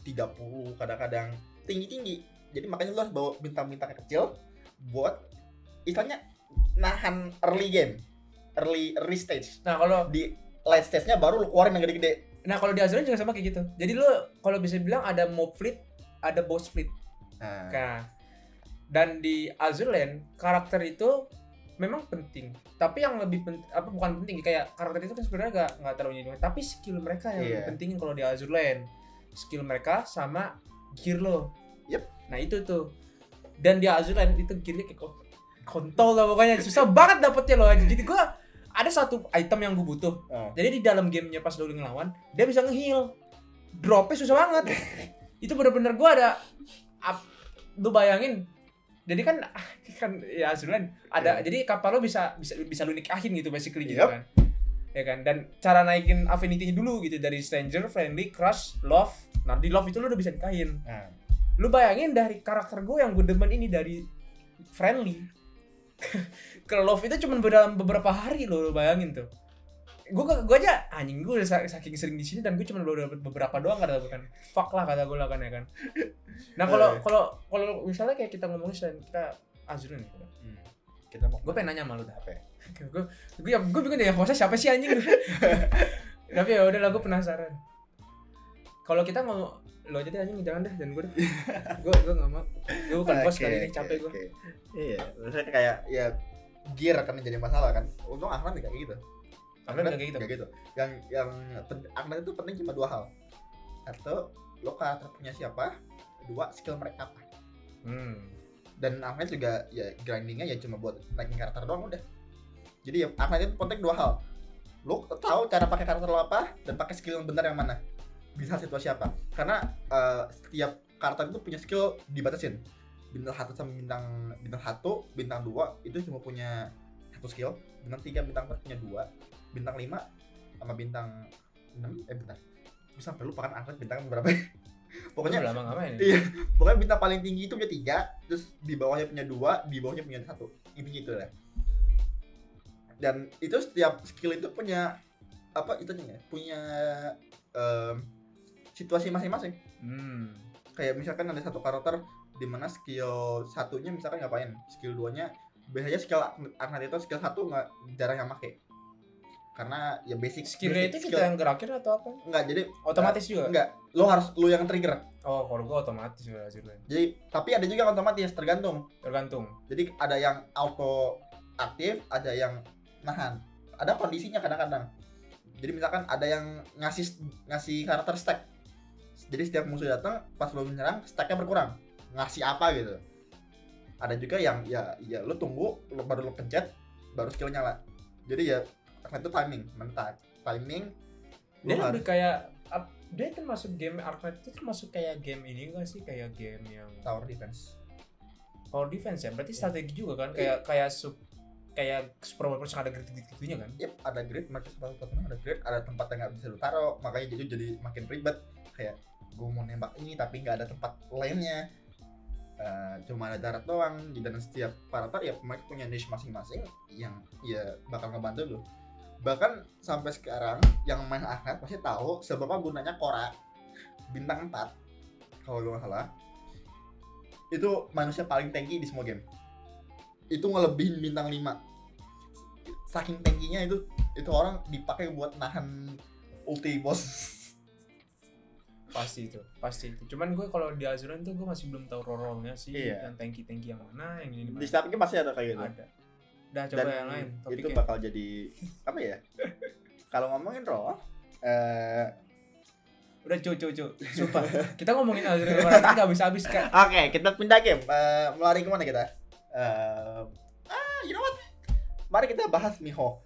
30 kadang-kadang tinggi-tinggi. Jadi makanya lu harus bawa bintang-bintang kecil buat istilahnya nahan early game, early stage. Nah, kalau Di late stage-nya baru lu keluarin yang gede-gede. nah kalau di Azure juga sama kayak gitu. Jadi lu kalau bisa bilang ada mob fleet, ada boss fleet. Nah, dan di Azure Lane karakter itu memang penting. Tapi yang lebih bukan penting kayak karakter itu kan sebenarnya nggak terlalu nyinggung. Tapi skill mereka yang lebih pentingin kalau di Azure Lane. Skill mereka sama gear lo. Yep. Nah itu tuh. Dan di Azure Lane itu gearnya kayak kontol lah pokoknya. Susah banget dapetnya loh. Jadi gua ada satu item yang gue butuh. Jadi di dalam gamenya pas lo ngelawan, dia bisa nge-heal. Dropnya susah banget. Itu bener-bener gue ada lu bayangin. Jadi kan ya Azure Lane ada jadi kapal lo bisa lu nikahin gitu basically gitu kan. Ya kan? Dan cara naikin affinity-nya dulu gitu dari stranger, friendly, crush, love. Nah, di love itu lu udah bisa nikahin. Lu bayangin dari karakter gue yang gue demen ini dari friendly ke love itu cuma dalam beberapa hari lo bayangin tuh. Gue aja anjing gue udah saking sering di sini dan gue cuma baru dapat beberapa doang kata gue kan. Fuck lah kata gue lah kan ya kan. Nah, kalau misalnya kayak kita ngomongin selain kita Azure nih. Kita mau Gue pengen nanya sama lu dah. apa ya? Gue bingung deh yang hostnya siapa sih anjing. Tapi ya udahlah gue penasaran. Kalau kita ngomong lo aja deh anjing jangan deh dan gue enggak mau. Gue bukan host kali ini capek gue. Iya, maksudnya kayak ya gear akan jadi masalah kan. Untung Arknet kayak gitu. Karena kayak gitu. Kayak gitu. Yang Arknet itu penting cuma 2 hal. Satu, lo karakter punya siapa? 2, skill mereka apa. Dan Arknet juga ya grindingnya ya cuma buat naikin karakter doang udah. Jadi ya Arknet itu penting 2 hal. Lo tahu cara pakai karakter lo apa dan pakai skill yang benar yang mana. Bisa situasi apa. Karena setiap karakter itu punya skill dibatasin. Bintang 1 sama bintang 1, bintang 2 itu cuma punya 1 skill. Bintang 3, bintang 4 punya 2. Bintang 5 sama bintang 6 bentar. Gue sampai lupa kan Arknet bintang berapa. Pokoknya lama ngapain ya? Iya, pokoknya bintang paling tinggi itu punya 3, terus di bawahnya punya 2, di bawahnya punya 1. Intinya itu lah. Dan itu setiap skill itu punya apa itunya ya? Punya situasi masing-masing. Kayak misalkan ada satu karakter di mana skill satunya misalkan ngapain, skill 2-nya biasanya skill Arknet itu skill 1 jarang yang make. karena ya basic Skillnya itu skill. kita yang gerakin atau apa? Enggak, jadi Otomatis juga? enggak, lu yang trigger. Oh, kalau gua otomatis ya hasilnya. Jadi tapi ada juga otomatis, tergantung. Jadi ada yang auto aktif, ada yang nahan. Ada kondisinya kadang-kadang. Jadi misalkan ada yang ngasih karakter stack. Jadi setiap musuh datang pas lo menyerang stacknya berkurang. Ngasih apa gitu. Ada juga yang ya lo tunggu baru lo pencet baru skill nyala. Jadi ya itu timing, timing. Dia lebih kayak dia termasuk game Arknight itu termasuk kayak game ini enggak sih, kayak game yang tower defense ya. Berarti strategi juga kan, kayak Super Mario Bros yang ada grid-gridnya kan? Yep, ada grid, macam ada grid, ada tempat yang nggak bisa lu taruh, makanya jadi makin ribet. Kayak gue mau nembak ini tapi nggak ada tempat lainnya, cuma ada darat doang. Dan setiap karakter ya mereka punya niche masing-masing yang ya bakal ngebantu lu. Bahkan sampai sekarang yang main Arknight pasti tahu seberapa gunanya Korra bintang 4 kalau gue nggak salah. Itu manusia paling tanky di semua game. Itu ngelebihin bintang 5. Saking tankinya itu orang dipakai buat nahan ulti boss. Pasti itu. Cuman gue kalau di Azuran tuh gue masih belum tahu role-nya sih. Iya. Yang tanky yang mana, yang ini Di setiap game pasti ada kayak gitu. Ada. Udah coba Dan yang lain. Itu bakal jadi apa ya? Kalau ngomongin role, udah cu. Sumpah. Kita ngomongin Azuran nanti enggak habis-habis kan. Oke, kita pindah game. Melari kemana kita? You know what? Mari kita bahas Miho.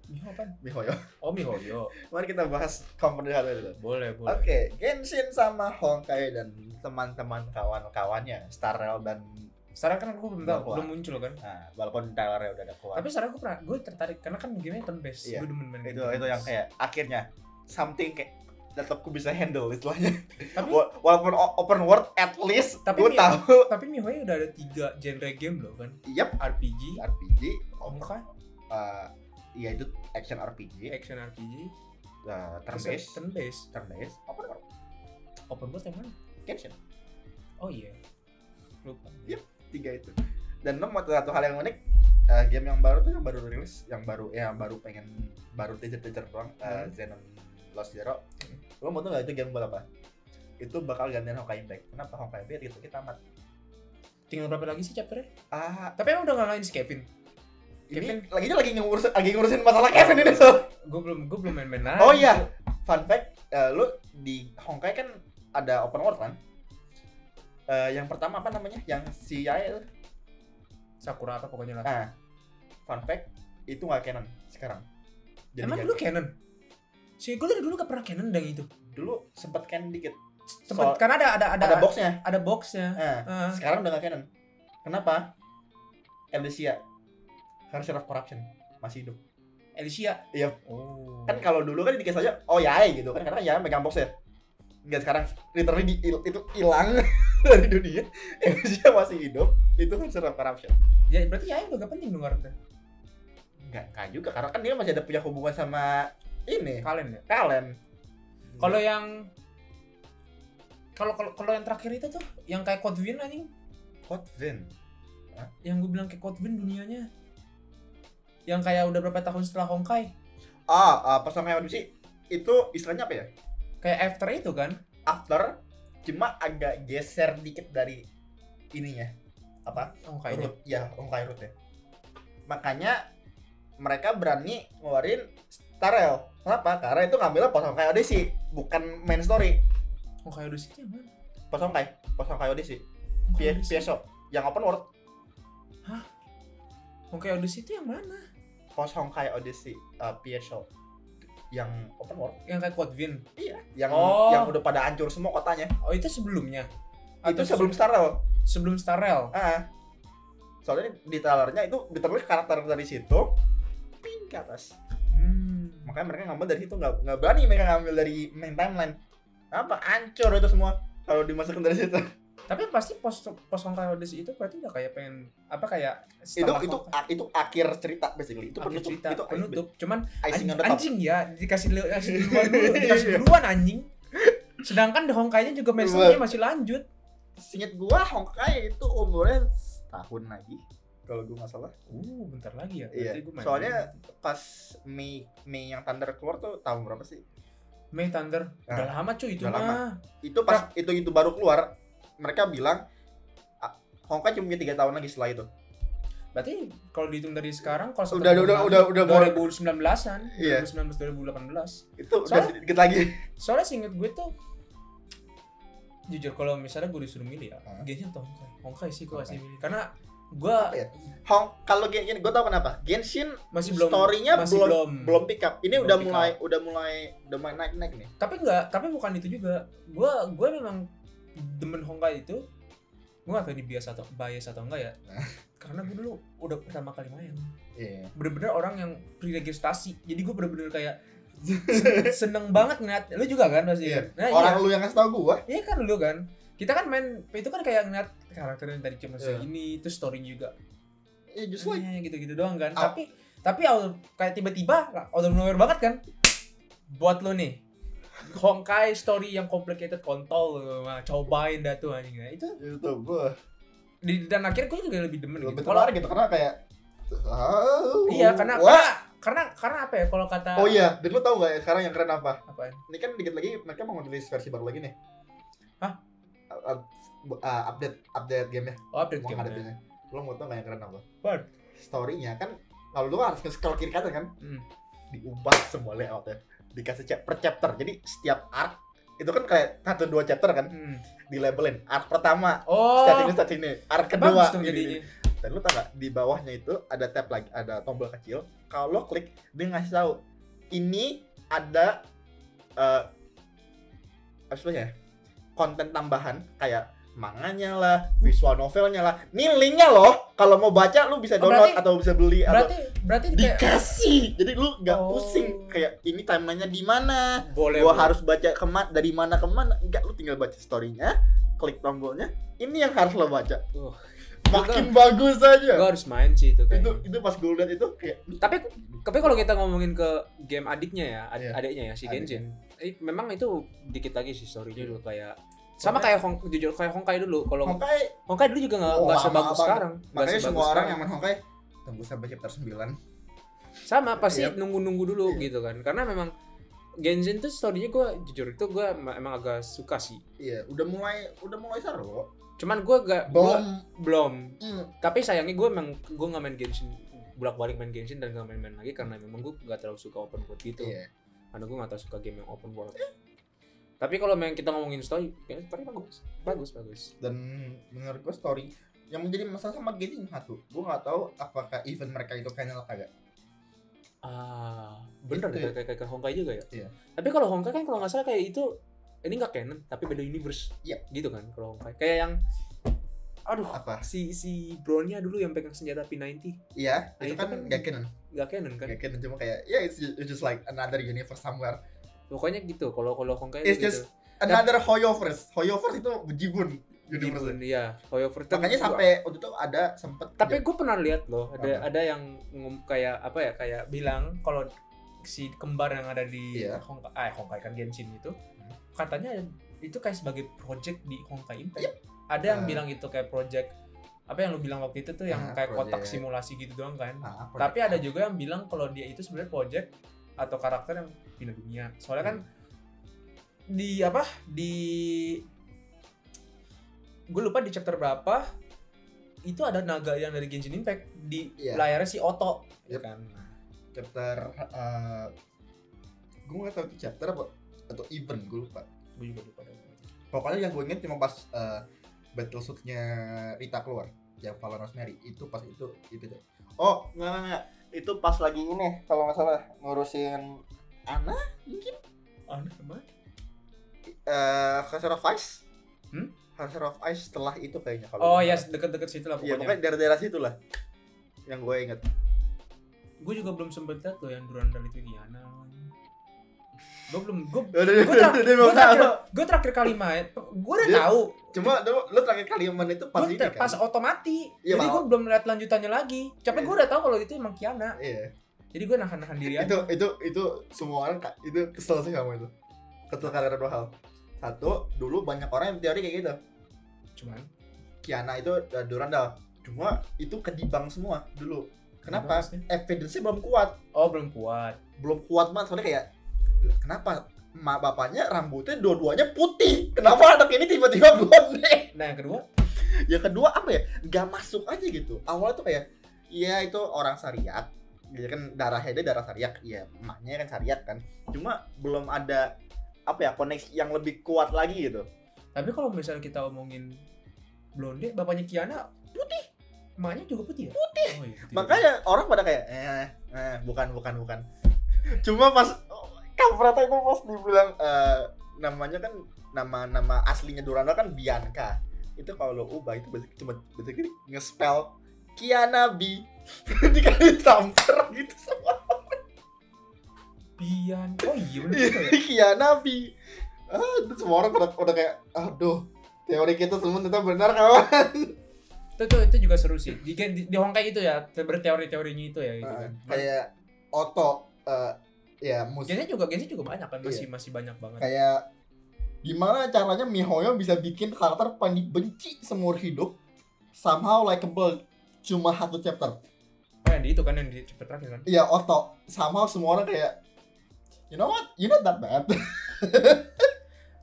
Miho apa? Miho yo. Oh, Miho yo. Mari kita bahas company hardware itu. Boleh. Oke, Genshin sama Honkai dan teman-teman kawan-kawannya, Starrel dan Sekarang kan aku belum muncul kan. Nah, walaupun trailernya udah ada keluar. Tapi sekarang gue tertarik karena kan gamenya turn based. Iya. Gue demen main itu yang kayak akhirnya something kayak laptopku bisa handle istilahnya. Tapi walaupun open world at least tapi gue tahu. Tapi MiHoYo udah ada 3 genre game loh kan. Yep, RPG, Honkai. Iya itu action RPG, turn based, open world yang mana? Genshin. Oh iya. Lupa. Yep, 3 itu. Dan lo mau satu hal yang unik, game yang baru tuh yang baru rilis, yang baru teaser doang, Xenon Lost Zero. Lo mau tuh nggak itu game buat apa? Itu bakal gantiin Honkai Impact. Kenapa Honkai Impact gitu kita tamat? Tinggal berapa lagi sih chapternya? Tapi emang udah ngalahin si Kevin. Kevin lagi ngurusin masalah Kevin ini so. Gue belum main-main lagi. Oh iya, fun fact, lu di Honkai kan ada open world kan? Yang pertama apa namanya? Yang si Yae itu Sakura apa pokoknya lah. Nah, fun fact itu nggak canon sekarang. Jadi emang dulu canon? Si gue dari dulu gak pernah canon dang itu. Dulu sempet canon dikit. Karena ada boxnya. Ada boxnya. Sekarang udah nggak canon. Kenapa? Elysia, Herrscher of Corruption masih hidup. Elysia? Iya. Oh. Kan kalau dulu kan dikasih aja, oh Yae gitu kan, karena Yae megang boxnya. Enggak, sekarang literally itu hilang dari dunia. Elysia masih hidup. Itu Herrscher of Corruption. Ya berarti Yae udah gak penting dong karakter. Enggak juga, karena kan dia masih ada punya hubungan sama ini. Kalen. Kalau yang terakhir itu tuh yang kayak Code Vein anjing. Code Vein. Yang gue bilang kayak Code Vein dunianya. Yang kayak udah berapa tahun setelah Honkai. Pas Honkai Odyssey itu istilahnya apa ya? Kayak after itu kan? After, cuma agak geser dikit dari ininya. Apa? Honkai root. Ya, Honkai root ya. Makanya mereka berani ngeluarin Starrel. Kenapa? Karena itu ngambilnya pas Honkai Odyssey, bukan main story. Honkai Odyssey itu yang mana? Pas Honkai Odyssey. PSO yang open world. Hah? Honkai Odyssey itu yang mana? Pas Honkai Odyssey PSO yang open world. Yang kayak Code Vein. Iya, yang udah pada hancur semua kotanya. Oh, itu sebelumnya. Itu sebelum Starrel. Sebelum Starrel. Soalnya di trailernya itu diterus karakter dari situ ping ke atas. Makanya mereka ngambil dari situ, nggak berani mereka ngambil dari main timeline. Apa hancur itu semua kalau dimasukin dari situ. Tapi pasti post Honkai Odyssey itu berarti udah kayak pengen apa kayak itu akhir cerita basically. Itu akhir penutup, cerita, itu penutup. Cuman anjing ya dikasih duluan anjing. Sedangkan di Honkai-nya juga masih lanjut. Seinget gua Honkai itu umurnya setahun lagi. kalau gue nggak salah. Bentar lagi ya. Iya. Berarti gua main Soalnya game. pas Mei yang Thunder keluar tuh tahun berapa sih? Mei Thunder. Udah lama cuy itu udah lama. mah. Itu pas itu baru keluar, mereka bilang Honkai cuma punya 3 tahun lagi setelah itu. Berarti kalau dihitung dari sekarang kalau Udah 2019-an, Iya. 2019 2018. Itu Soalnya- udah dikit lagi. Soalnya seinget gue tuh jujur kalau misalnya gue disuruh milih ya, Genshin atau Honkai? Honkai sih gue masih milih karena gue Apa ya? Kalau Genshin gue tau kenapa. Genshin masih belum story-nya masih belum pick up. Ini belum udah pick mulai naik nih. tapi bukan itu juga. Gue memang demen Honkai itu. Gue gak tau ini bias atau enggak ya. Karena gue dulu udah pertama kali main. Iya. Bener-bener orang yang pre-registrasi. Jadi gue bener-bener kayak seneng banget ngeliat. Lu juga kan pasti. Iya. Nah, Orang lu yang ngasih tau gua. Iya kan lu kan. Kita kan main itu kan kayak ngeliat karakternya tadi cuma Iya. segini, terus story-nya juga. Iya, just like Gitu-gitu doang kan. Ah. Tapi kayak tiba-tiba out of nowhere banget kan. Buat lu nih. Honkai story yang complicated kontol cobain dah tuh anjing. Nah, itu gua dan akhirnya gue juga lebih demen lebih gitu. Kalau tertarik gitu karena kayak iya karena apa ya kalau kata Oh iya, dan lu tau gak ya sekarang yang keren apa? apaan? Ini kan dikit lagi mereka mau rilis versi baru lagi nih. Hah? Update gamenya. Oh, update Mau game. ngadepinnya. Lu mau tau gak yang keren apa? What? Story-nya kan kalau lu harus nge-scroll kiri kanan kan? Diubah semua layoutnya. Dikasih per chapter. Jadi setiap arc itu kan kayak 1-2 chapter kan? Di labelin. Arc pertama. Oh. Stat ini. Arc kedua. Bagus dong ini. jadinya. Dan lu tau gak? Di bawahnya itu ada tab lagi, ada tombol kecil. Kalau lo klik, dia ngasih tahu ini ada ya, konten tambahan kayak manganya lah, visual novelnya lah. Nih linknya loh. Kalau mau baca lu bisa download atau bisa beli Berarti kayak dikasih. Jadi lu nggak Oh. pusing kayak ini timelinenya di mana. boleh. Gua harus baca dari mana ke mana. Enggak, lu tinggal baca story-nya, klik tombolnya. Ini yang harus lo baca. Makin bagus aja. Gue harus main sih itu kayaknya. Itu pas gue liat itu kayak Tapi kalau kita ngomongin ke game adiknya ya, Iya. adiknya ya si Adiknya. Genshin. Memang itu dikit lagi sih story-nya dulu kayak sama kayak jujur kayak Honkai dulu. Kalau Honkai dulu juga enggak lama sebagus banget. sekarang. Nggak Makanya sebagus semua orang sekarang. yang main Honkai tunggu sampai chapter 9. Sama pasti Iya. nunggu dulu Iya. gitu kan. Karena memang Genshin tuh story-nya gue jujur itu gue emang agak suka sih. Iya, udah mulai seru. Cuman gue belum. Hmm. Tapi sayangnya gue nggak main Genshin bolak-balik main Genshin dan nggak main-main lagi karena memang gue nggak terlalu suka open world gitu. Iya. Karena gue nggak terlalu suka game yang open world. Tapi kalau kita ngomongin story bagus. Dan menurut gue story yang menjadi masalah sama Genshin satu, gue nggak tahu apakah event mereka itu kayaknya kagak. Bener Itu deh kayak Honkai juga ya. Iya. Tapi kalau Honkai kan kalau nggak salah kayak itu ini nggak canon tapi beda universe. Iya. Gitu kan kalau Honkai. Kayak yang Apa? si Bronya dulu yang pegang senjata P90 Iya, Nah, itu itu kan kan gak canon. nggak canon kan. Gak canon, cuma kayak it's just like another universe somewhere. Pokoknya gitu. Kalau Honkai It's itu just another Hoyoverse. Hoyoverse itu bejibun universe. Iya, Hoyoverse. Makanya sampai waktu itu ada sempet. Tapi gue pernah lihat loh, Apa? ada yang kayak apa ya, kayak bilang kalau si kembar yang ada di Iya. Honkai kan Genshin itu, katanya itu kayak sebagai project di Honkai Impact. Yep. Ada yang bilang itu kayak project apa yang lu bilang waktu itu tuh yang kayak kotak project. simulasi gitu doang kan. Project. Tapi ada juga yang bilang kalau dia itu sebenarnya project atau karakter yang pindah dunia. Soalnya kan di gue lupa di chapter berapa itu ada naga yang dari Genshin Impact di Iya. layarnya si Otto Yep. kan. chapter gue nggak tahu itu chapter apa atau event, gue lupa. Gue juga lupa. Pokoknya yang gue inget cuma pas battle suit-nya Rita keluar, yang Valen Rosemary itu pas itu deh. Oh nggak itu pas lagi ini kalau nggak salah ngurusin Ana mungkin Aneh banget. Hazard of Ice. Hazard of Ice setelah itu kayaknya kalau Oh nggak ya salah. deket-deket situ lah Iya pokoknya. pokoknya daerah-daerah situ lah yang gue inget. Gue juga belum sempet lihat loh yang Durandal itu gimana. Gue belum gue terakhir kali main gue udah Dia- tahu Cuma lu terakhir kali main itu pas ini kan. pas otomati. Iya, Jadi mau. gue belum lihat lanjutannya lagi. Tapi Iya. gue udah tahu kalau itu emang Kiana. Iya. Jadi gue nahan diri aja. Itu semua orang itu kesel sih sama itu. Kesel karena dua hal. Satu, dulu banyak orang yang teori kayak gitu. Cuman Kiana itu Durandal. Cuma itu kedibang semua dulu. Kenapa? Kenapa sih? Evidence-nya belum kuat. Oh, belum kuat. Belum kuat banget soalnya kayak kenapa mak bapaknya rambutnya dua-duanya putih? Kenapa anak ini tiba-tiba blonde? Nah, yang kedua, Yang kedua apa ya? Gak masuk aja gitu. Awalnya tuh kayak iya itu orang Syariat. Dia kan darahnya dia darah Syariat. Iya, emaknya kan Syariat kan. Cuma belum ada apa ya koneksi yang lebih kuat lagi gitu. tapi kalau misalnya kita omongin blonde, bapaknya Kiana putih. Emaknya juga putih ya? Putih. Oh, iya, putih. Makanya orang pada kayak bukan. Cuma pas Kaprata itu pas dibilang namanya kan nama aslinya Dorana kan Bianca. Itu kalau lo ubah itu cuma basically nge-spell Kiana B. Dikasih tamper gitu sama Bian. Oh iya bener juga ya. Kiana B. Itu semua orang udah kayak aduh, teori kita semua ternyata benar kawan. Itu juga seru sih. Di Honkai itu ya, berteori-teorinya itu ya gitu kan. Kayak Oto ya Genshin juga banyak kan, masih banyak banget. Kayak gimana caranya MiHoYo bisa bikin karakter paling dibenci seumur hidup somehow likable cuma satu chapter. Oh, yang di itu kan yang di chapter terakhir kan. Iya, Oto somehow semua orang kayak you know what? You're not that bad.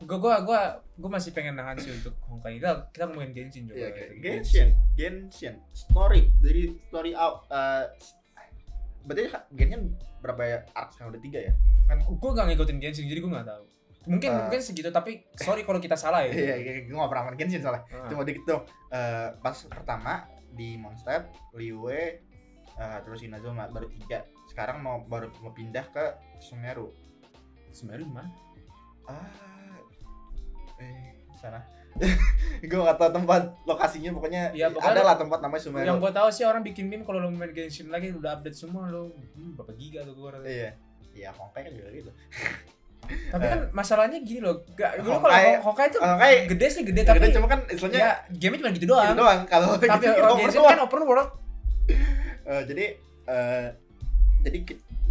Gue masih pengen nahan sih untuk Honkai. Kita ngomongin Genshin juga. Genshin story dari story out berarti Genshin berapa ya arc yang udah 3 ya? Kan gue gak ngikutin Genshin jadi gue gak tahu. Mungkin segitu tapi sorry kalau kita salah ya. Iya, gue gak pernah main Genshin soalnya. Cuma dikit tuh pas pertama di Mondstadt, Liyue, terus Inazuma baru 3. Sekarang baru mau pindah ke Sumeru. Sumeru gimana? Sana. Gue gak tahu tempat lokasinya, pokoknya ya, ada lah tempat namanya Sumeru. Yang gue tahu sih orang bikin meme kalau lo main Genshin lagi udah update semua lo. Berapa giga tuh gue rasa. Iya, Honkai kan juga gitu. Tapi kan masalahnya gini loh, dulu Honkai- kalau Honkai itu Honkai gede sih gede tapi cuma kan istilahnya ya game cuma gitu doang. gitu doang. Kalau Tapi gitu Genshin kan open world. jadi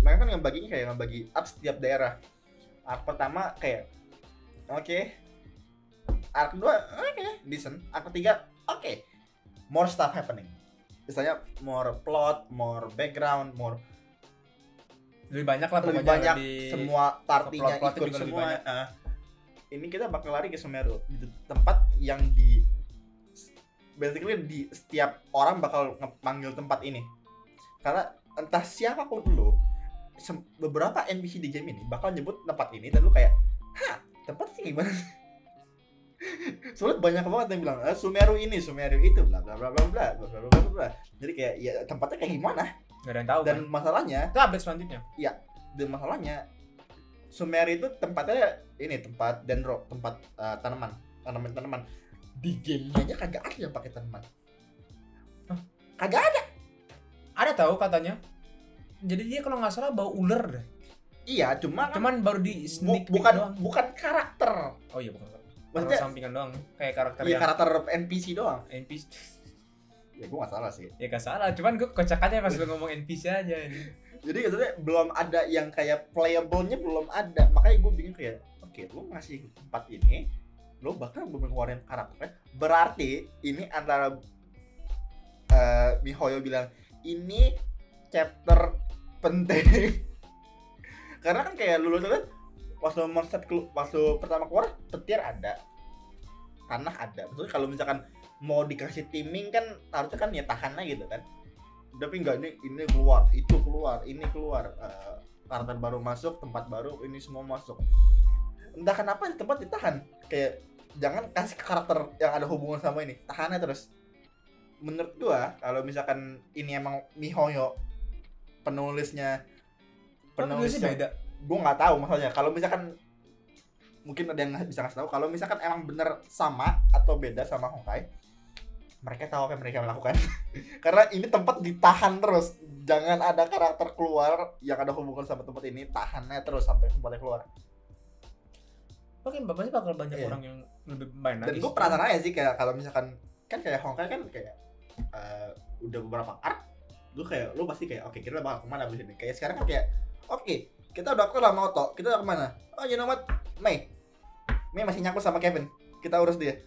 mereka kan ngebaginya kayak ngebagi arc setiap daerah. Arc pertama kayak oke. Arc kedua decent. Arc ketiga more stuff happening. Misalnya more plot, more background, more Lebih banyak lah lebih pokoknya banyak di semua partinya plot-plotnya ikut juga lebih semua. banyak. Ini kita bakal lari ke Sumeru, di tempat yang basically di setiap orang bakal ngepanggil tempat ini. Karena entah siapapun lu, beberapa NPC di game ini bakal nyebut tempat ini dan lu kayak, tempat sih gimana? Soalnya banyak banget yang bilang Sumeru ini, Sumeru itu, bla bla bla bla bla bla bla bla bla. Jadi kayak ya tempatnya kayak gimana? Gak ada yang tahu Dan kan. masalahnya, Itu update selanjutnya. Sumeru itu tempatnya ini tempat dendro, tempat tanaman. Di gamenya aja kagak ada yang pakai tanaman. Kagak ada. Ada tahu katanya. Jadi dia kalau nggak salah bau ular deh. Iya, Cuman baru di sneak peek doang. bukan karakter. Oh iya bukan. Maksudnya Sampingan doang. Kayak karakter iya, yang karakter NPC doang. NPC. Ya gue gak salah sih. Ya gak salah, cuman gue kocak aja pas lu ngomong NPC aja ini. Jadi maksudnya belum ada yang kayak playable-nya belum ada. Makanya gue bingung kayak lu ngasih tempat ini, lu bakal ngeluarin karakternya. Berarti ini antara MiHoYo bilang ini chapter penting. Karena kan kayak lu lihat waktu pertama keluar petir ada, tanah ada. Maksudnya kalau misalkan mau dikasih timing kan harusnya kan ya tahannya gitu kan. Tapi enggak, ini keluar, itu keluar, ini keluar, karakter baru masuk, tempat baru, ini semua masuk. Entah kenapa di tempat ditahan. Kayak jangan kasih karakter yang ada hubungan sama ini, tahannya terus. Menurut gua kalau misalkan ini emang MiHoYo penulisnya beda. Gue nggak tahu masalahnya. Kalau misalkan mungkin ada yang bisa ngasih tahu. Kalau misalkan emang bener sama atau beda sama Honkai, mereka tahu apa yang mereka lakukan. Karena ini tempat ditahan terus. Jangan ada karakter keluar yang ada hubungan sama tempat ini, tahannya terus sampai tempatnya keluar. Oke, pasti bakal banyak orang yang lebih main lagi. Dan gue penasaran aja sih kayak kalau misalkan kan kayak Honkai kan kayak udah beberapa arc, lu kayak lu pasti kayak oke, kita bakal kemana abis ini. Kayak sekarang kan kayak oke, kita udah kelar sama Oto, kita udah kemana? Oh, you know what? Mei masih nyangkut sama Kevin, kita urus dia.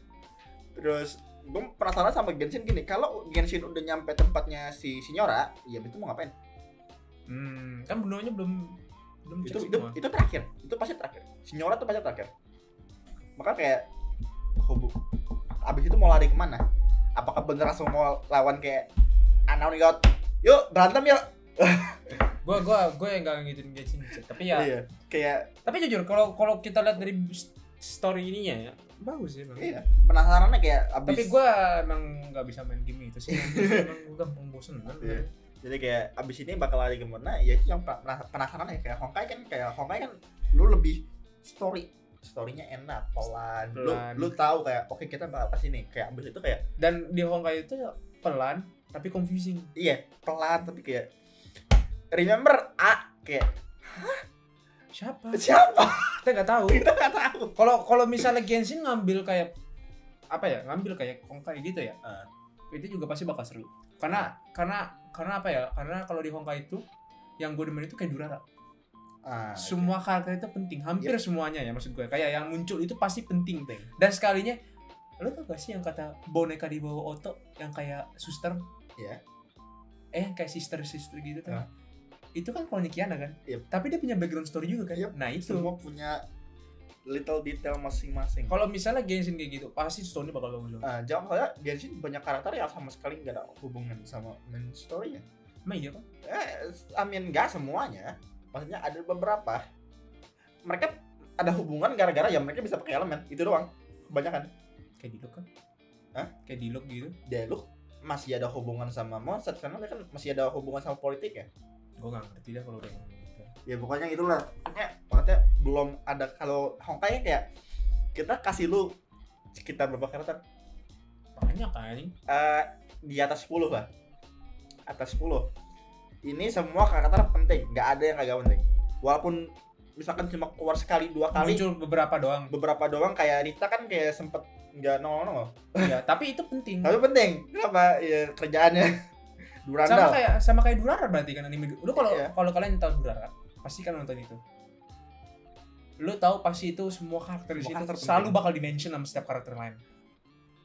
Terus gue penasaran sama Genshin gini, kalau Genshin udah nyampe tempatnya si Sinyora, ya itu mau ngapain? Kan benua-nya belum Itu cek itu, semua. itu terakhir, itu pasti terakhir. Sinyora tuh pasti terakhir. Maka kayak abis itu mau lari kemana? Apakah bener langsung mau lawan kayak Unknown God? Yuk berantem yuk. Gue yang nggak ngikutin Genshin sih. Tapi ya, Iya, kayak tapi jujur kalau kita lihat dari story ininya ya bagus sih. iya, penasarannya kayak abis. Tapi gue emang nggak bisa main game itu sih. Emang gue gampang bosen kan. Iya. Jadi kayak abis ini bakal lari kemana? Ya itu yang penasaran ya, kayak Honkai kan lu lebih storynya enak, pelan. Lu tahu kayak oke, kita bakal ke sini. Kayak abis itu kayak, Dan di Honkai itu pelan tapi confusing. iya, pelan tapi kayak remember kayak Siapa? Kita nggak tahu. Kita nggak tahu. Kalau misalnya Genshin ngambil kayak apa ya? Ngambil kayak Honkai gitu ya. Itu juga pasti bakal seru. Karena apa ya? Karena kalau di Honkai itu yang gue demen itu kayak Durara. Semua karakter itu penting, hampir semuanya ya maksud gue. Kayak yang muncul itu pasti penting. Dan sekalinya, lo tau gak sih yang kata boneka di bawah Oto yang kayak suster? Iya. Kayak sister gitu kan? Itu kan klonya Kiana kan? Yep. Tapi dia punya background story juga kan? Yep. Nah itu. Semua punya little detail masing-masing. Kalau misalnya Genshin kayak gitu, pasti story bakal bagus. Jangan saya Genshin banyak karakter yang sama sekali nggak ada hubungan sama main story-nya. Emang iya kan? Nggak semuanya. Maksudnya ada beberapa. Mereka ada hubungan gara-gara ya mereka bisa pakai elemen. Itu doang. Kebanyakan. Kayak Diluc kan? Hah? Kayak Diluc gitu. Diluc masih ada hubungan sama monster karena dia kan masih ada hubungan sama politik ya. Gue nggak ngerti dah kalau udah ngomong gitu. Ya pokoknya itulah. Maksudnya belum ada. Kalau Honkai kayak kita kasih lu sekitar berapa karakter? Banyak kan? Di atas 10 lah. Atas 10. Ini semua karakter penting, nggak ada yang kagak penting. Walaupun misalkan cuma keluar sekali 2 kali. Muncul beberapa doang. Kayak Rita kan kayak sempet nggak nongol. Iya, tapi itu penting. Tapi penting. Kenapa? Ya kerjaannya. Durandal. Sama kayak Durara berarti kan anime. Lu kalau Iya. kalian tahu Durara, pasti kan nonton itu. Lu tahu pasti itu semua karakter di situ selalu bakal di-mention sama setiap karakter lain.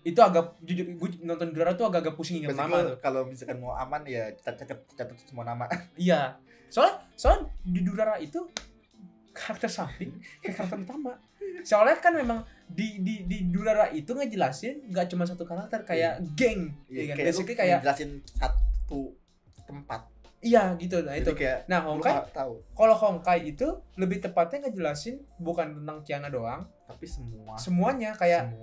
Itu agak jujur gue nonton Durara tuh agak pusing ingat nama tuh. Kalau misalkan mau aman ya catat semua nama. Iya. Soalnya di Durara itu karakter samping kayak karakter utama. Soalnya kan memang di Durara itu ngejelasin nggak cuma satu karakter kayak geng, ya kan? Basically kayak jelasin satu tempat. Iya gitu. Nah itu. Kayak, nah Honkai tahu. Kalau Honkai itu lebih tepatnya ngejelasin bukan tentang Kiana doang, tapi semuanya kayak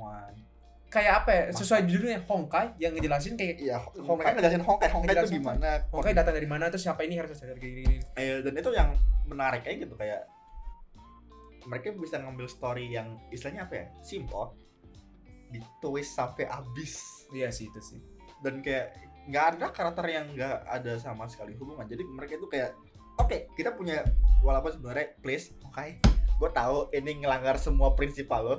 kayak apa ya? Sesuai judulnya Honkai yang ngejelasin kayak Honkai ngejelasin Honkai itu gimana? Honkai datang dari mana, terus siapa ini harus sadar gini. Dan itu yang menarik kayak gitu, kayak mereka bisa ngambil story yang istilahnya apa ya? Simple ditwist sampai habis. Iya sih itu sih. Dan kayak nggak ada karakter yang nggak ada sama sekali hubungan. Jadi mereka itu kayak oke, kita punya walaupun sebenarnya please Honkai, gue tahu ini ngelanggar semua prinsipal lo,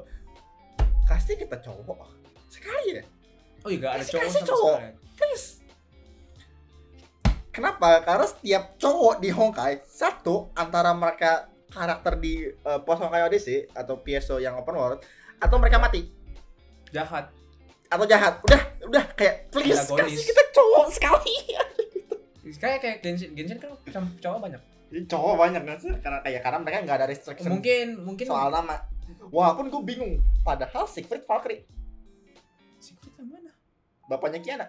kasih kita cowok sekali ya. Oh iya, gak ada cowok sama sekali. Please. Kenapa? Karena setiap cowok di Honkai, satu antara mereka karakter di Post Honkai Odyssey atau PSO yang open world, atau mereka mati jahat. Udah kayak please kasih kita cowok sekali. Kayak Genshin kan cowok banyak. Cowok banyak kan sih? Karena mereka nggak ada restriction. Mungkin soal nama. Walaupun gue bingung. Padahal Siegfried Valkyrie. Siegfried yang mana? Bapaknya Kiana.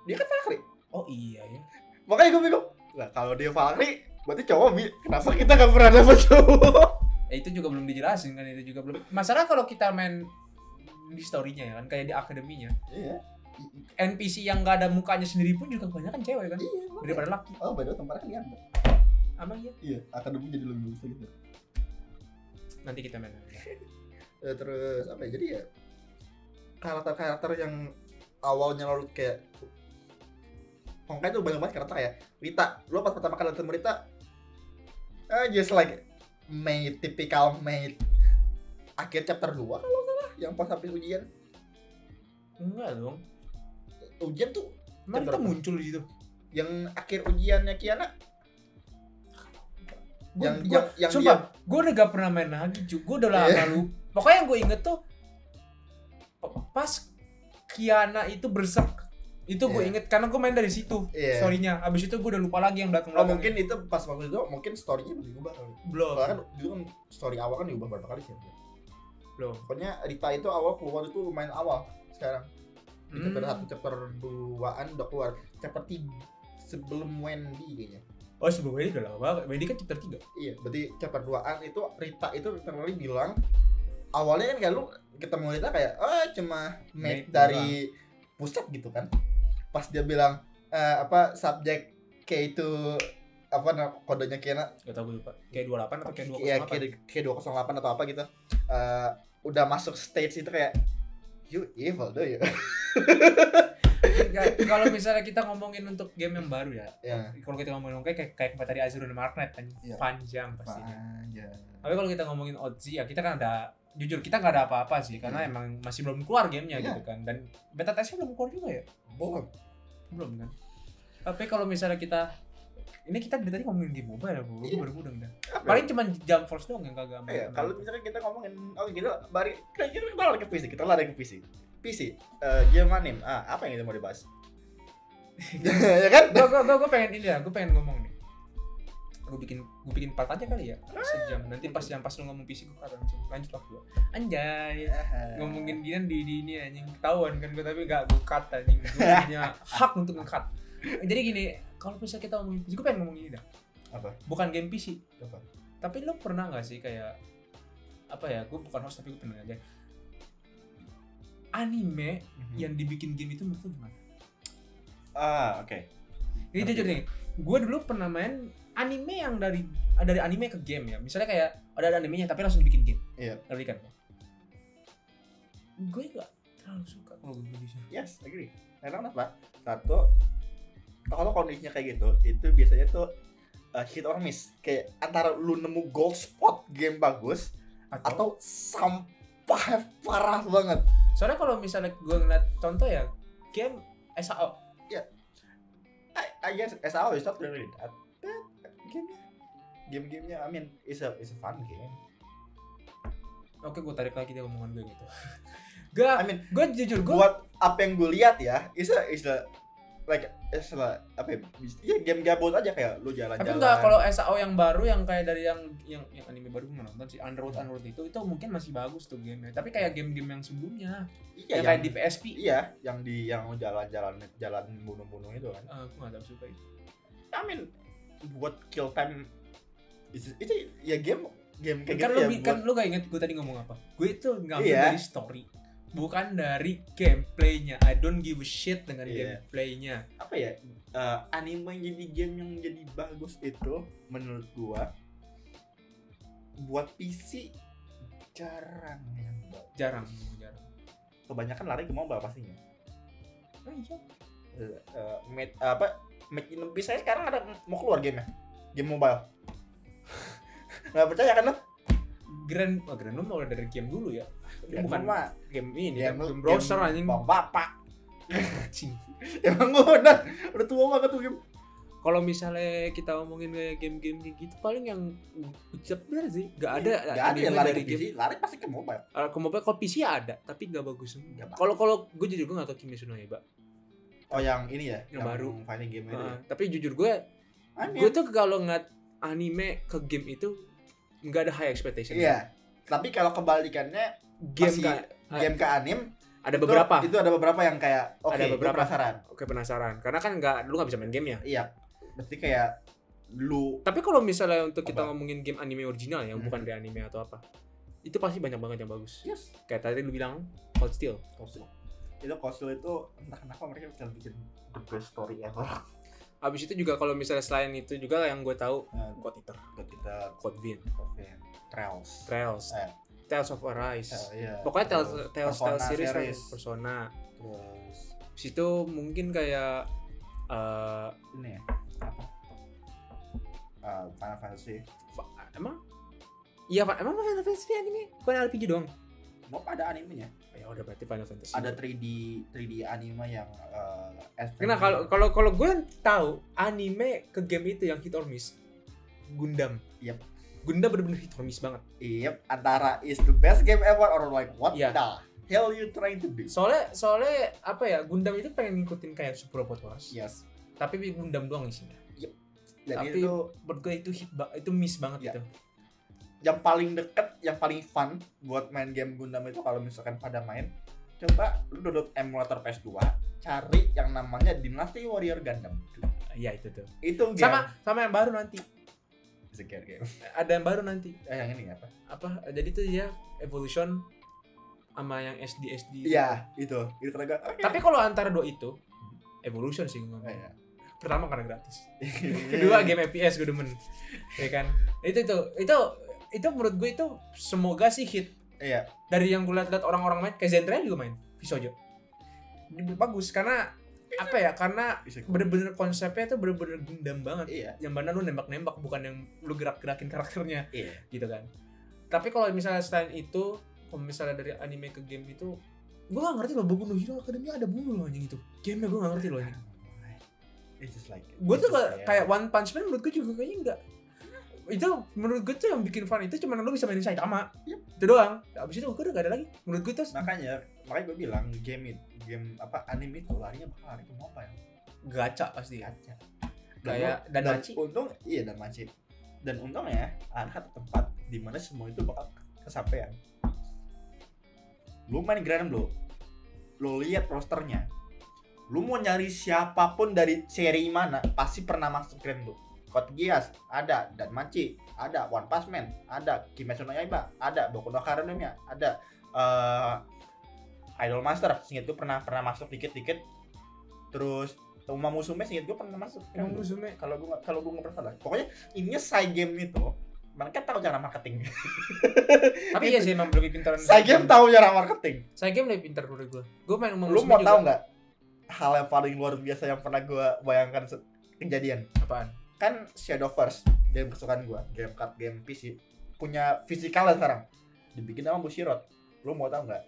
Dia kan Valkyrie. Oh iya ya. Makanya gue bingung. Lah kalau dia Valkyrie, berarti cowok. Kenapa kita nggak pernah dapet cowok? Itu juga belum dijelasin kan, itu juga belum. Masalah kalau kita main di story-nya ya kan, kayak di akademinya. Iya. NPC yang nggak ada mukanya sendiri pun juga kebanyakan cewek kan. Iya. Daripada laki. Oh, by the way kemarin kan dia. Emang iya? Iya, akademi jadi lebih bagus gitu. Nanti kita main. Terus apa ya? Jadi ya karakter-karakter yang awalnya lo kayak Honkai tuh banyak banget karakter ya. Rita, lo pas pertama kali ketemu Rita, just like maid, typical maid. Akhir chapter 2 kalau salah, yang pas habis ujian. Enggak dong. Ujian tuh emang kita muncul di situ. Yang akhir ujiannya Kiana. Sumpah, gue udah gak pernah main lagi, gue udah lama lupa. Pokoknya yang gue inget tuh pas Kiana itu berserk. Itu gue inget karena gue main dari situ story-nya. Abis itu gue udah lupa lagi yang belakang. Mungkin itu pas waktu itu mungkin story-nya belum diubah kali. Belum. Soalnya kan dulu kan story awal kan diubah berapa kali sih? Belum. Pokoknya Rita itu awal keluar itu lumayan awal sekarang. Di chapter 1, chapter 2-an udah keluar. Chapter 3 sebelum Wendy kayaknya. Oh, sebelum Wendy udah lama banget. Wendy kan chapter 3. Iya, berarti chapter 2-an itu Rita itu literally bilang awalnya kan kayak lu ketemu Rita kayak cuma mate dari pusat gitu kan. Pas dia bilang subjek K itu kodenya Kiana, gak tau gue lupa, K28 atau K208. Iya, K208 atau apa gitu. Udah masuk stage itu kayak you evil do you. Kalau misalnya kita ngomongin untuk game yang baru ya, Kalau kita ngomongin kayak tadi Azure dan Marknet kan panjang pastinya. Tapi kalau kita ngomongin Oddzy ya kita kan ada, jujur kita nggak ada apa-apa sih karena emang masih belum keluar gamenya gitu kan, dan beta testnya belum keluar juga ya. Belum kan. Tapi kalau misalnya kita dari tadi ngomongin game mobile ya, gue baru mudeng dah. Paling cuma Jump Force doang yang kagak. Kalau misalnya kita ngomongin kita lari ke PC. Game anime. Apa yang kita mau dibahas? Ya kan? Gue pengen ini ya, gue pengen ngomong nih. Gue bikin part aja kali ya, sejam. Nanti pas lu ngomong PC gue lanjut waktu. Anjay. Ngomongin dia di ini anjing ketahuan kan gue, tapi gak gue cut anjing. Gue punya hak untuk nge-cut. Jadi gini, kalau misalnya kita ngomongin PC, gue pengen ngomongin ini dah. Apa? Bukan game PC. Apa? Tapi lu pernah gak sih kayak gue bukan host tapi gue pernah aja. Anime yang dibikin game itu menurut lu gimana? Oke. Jadi jujur nih, gue dulu pernah main anime yang dari anime ke game ya. Misalnya kayak ada animenya tapi langsung dibikin game. Iya. Ngerti kan? Gue gak terlalu suka kalau gue bisa. Yes, agree. Karena kenapa? Satu, kalau kondisinya kayak gitu, itu biasanya tuh hit or miss. Kayak antara lu nemu gold spot game bagus atau sampah parah banget. Soalnya kalau misalnya gue ngeliat contoh ya, game SAO. Ya. I guess SAO is not really that bad game-gamenya. I mean, it's a fun game. Oke, gue tarik lagi dia omongan gue gitu. Gue jujur buat apa yang gue lihat ya, it's a game gabut aja kayak lu jalan-jalan. Tapi enggak, kalau SAO yang baru yang kayak dari yang anime baru gue nonton sih, Underworld itu mungkin masih bagus tuh gamenya. Tapi kayak game-game yang sebelumnya, yang kayak di PSP. Iya, yang jalan bunuh-bunuh itu kan. Gue nggak tahu suka itu. I mean, buat kill time itu ya game kayak kan gitu kan lu gak inget gue tadi ngomong apa? Gue itu ngambil dari story, bukan dari gameplaynya. I don't give a shit dengan gameplaynya. Apa ya? Anime yang jadi game yang jadi bagus itu menurut gua buat PC jarang. Kebanyakan lari ke mobile pastinya. Make in bisa sekarang ada mau keluar game mobile. Nggak percaya kan lo? Grand mau dari game dulu ya. Bukan game ini, game browser anjing. Bapak. Emang udah tua banget tuh game. Kalau misalnya kita ngomongin kayak game-game gitu, paling yang ucap bener sih, gak ada yang lari ke PC, lari pasti ke mobile. Ke mobile, kalau PC ada, tapi gak bagus. Kalau gue jujur gue gak tau Kimetsu no Yaiba. Oh yang ini ya, yang baru fighting game itu. Tapi jujur gue tuh kalau ngeliat anime ke game itu nggak ada high expectation. Iya. Tapi kalau kebalikannya game ke anime ada beberapa. Itu ada beberapa yang kayak penasaran. Penasaran. Karena kan lu nggak bisa main gamenya. Iya. Berarti kayak lu. Tapi kalau misalnya untuk kita ngomongin game anime original yang bukan dari anime atau apa, itu pasti banyak banget yang bagus. Yes. Kayak tadi lu bilang Cold Steel. Itu Cold Steel itu entah kenapa mereka bisa bikin the best story ever. Abis itu juga kalau misalnya selain itu juga yang gue tahu God Eater, Code Vein, Trails, Tales of Arise. Pokoknya Tales series Persona. Terus situ mungkin kayak ini ya apa? Final Fantasy. Emang Final Fantasy anime? Bukan RPG doang. Nope, ada animenya. Ya udah berarti Final Fantasy. Ada 3D anime yang Nah, kalau gue tahu anime ke game itu yang hit or miss, Gundam. Yep. Gundam bener-bener hit or miss banget. Yep, antara is the best game ever or like what the hell you trying to do? Soalnya apa ya, Gundam itu pengen ngikutin kayak Super Robot Wars. Yes. Tapi Gundam doang isinya. Dan Tapi itu menurut gue itu miss banget Ya. gitu. yang paling deket, yang paling fun buat main game Gundam itu kalau misalkan pada main, coba lu download emulator PS2, cari yang namanya Dynasty Warrior Gundam. Iya itu tuh. Itu game. Sama yang baru nanti. Secure game. Ada yang baru nanti. Yang ini apa? Apa? Jadi tuh ya Evolution sama yang SD. Iya, itu tenaga. Oke. Tapi kalau antara dua itu Evolution sih gue. Iya. Pertama karena gratis. Kedua game FPS gue demen. Ya kan? Itu menurut gue itu semoga sih hit. Iya. Dari yang gue lihat orang-orang main, kayak Zentra juga main Visojo. Bagus karena apa ya? Karena bener-bener konsepnya tuh bener-bener Gundam banget. Iya. Yang mana lu nembak-nembak, bukan yang lu gerak-gerakin karakternya. Iya. Gitu kan. Tapi kalau misalnya selain itu, kalau misalnya dari anime ke game itu, gue gak ngerti loh, Boku no Hero Academia ada bulu loh anjing itu. Game-nya gue gak ngerti loh anjing. It's just like Gue tuh kayak One Punch Man menurut gue juga kayaknya enggak. Itu menurut gue tuh yang bikin fun itu cuma lu bisa mainin Saitama. Itu doang. Abis itu gue udah gak ada lagi. Menurut gue tuh makanya gue bilang game apa anime itu larinya bakal lari ke mobile. gacha pasti. Gacha. Kayak dan Machi. Untung iya dan Machi. Dan untungnya ada satu tempat di mana semua itu bakal kesampaian. Lu main Grand Blue, lu lihat rosternya. Lu mau nyari siapapun dari seri mana pasti pernah masuk Grand Blue. Code Geass ada, dan Machi ada, One Punch Man ada, Kimetsu no Yaiba ada, Boku no Academia ada, Idol Master singkat gue pernah masuk dikit-dikit. Terus Uma Musume singkat gue pernah masuk. Musume. Kalau gue nggak salah. Pokoknya ininya side game itu mereka tahu cara marketing. Tapi iya sih emang lebih pintar. Side game tahu cara marketing. Side game lebih pintar dari gue. Gue main Uma Lu Musume mau juga. tahu nggak hal yang paling luar biasa yang pernah gue bayangkan kejadian? Apaan? Kan Shadowverse game kesukaan gue, game card game PC punya fisikalnya sekarang dibikin sama Bushiroad. Lu mau tahu nggak?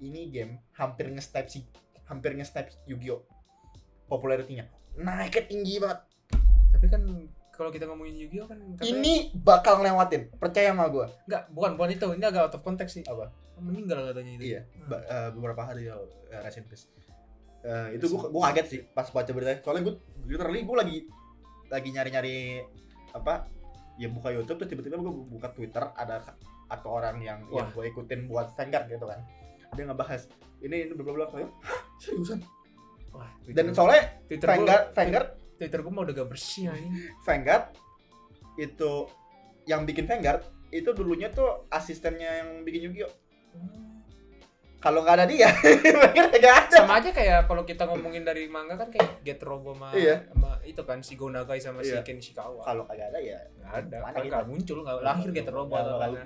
Ini game hampir nge-step Yu-Gi-Oh popularitinya naiknya tinggi banget. Tapi kan kalau kita ngomongin Yu-Gi-Oh kan katanya... Ini bakal ngelewatin, percaya sama gue. Enggak, bukan itu. Ini agak out of context sih. Apa? Meninggal katanya itu. Iya, beberapa hari ya rest in peace. Itu gue kaget sih pas baca beritanya. Soalnya gue literally lagi nyari-nyari apa? Ya buka YouTube terus tiba-tiba gue buka Twitter ada orang yang gue ikutin buat Vanguard gitu kan. Dia ngebahas ini bla bla bla. Seriusan? Wah, dan soalnya Vanguard Twitter gue mau udah gak bersih ini. Vanguard itu yang bikin Vanguard itu dulunya tuh asistennya yang bikin Yu-Gi-Oh. Kalau nggak ada dia, Vanguard nggak ada. Sama aja kayak kalau kita ngomongin dari manga kan kayak Getrobo sama itu kan si Gonagai sama si Ken Ishikawa. Kalau kagak ada ya nggak ada. Nggak muncul, nggak lahir Getrobo atau apa.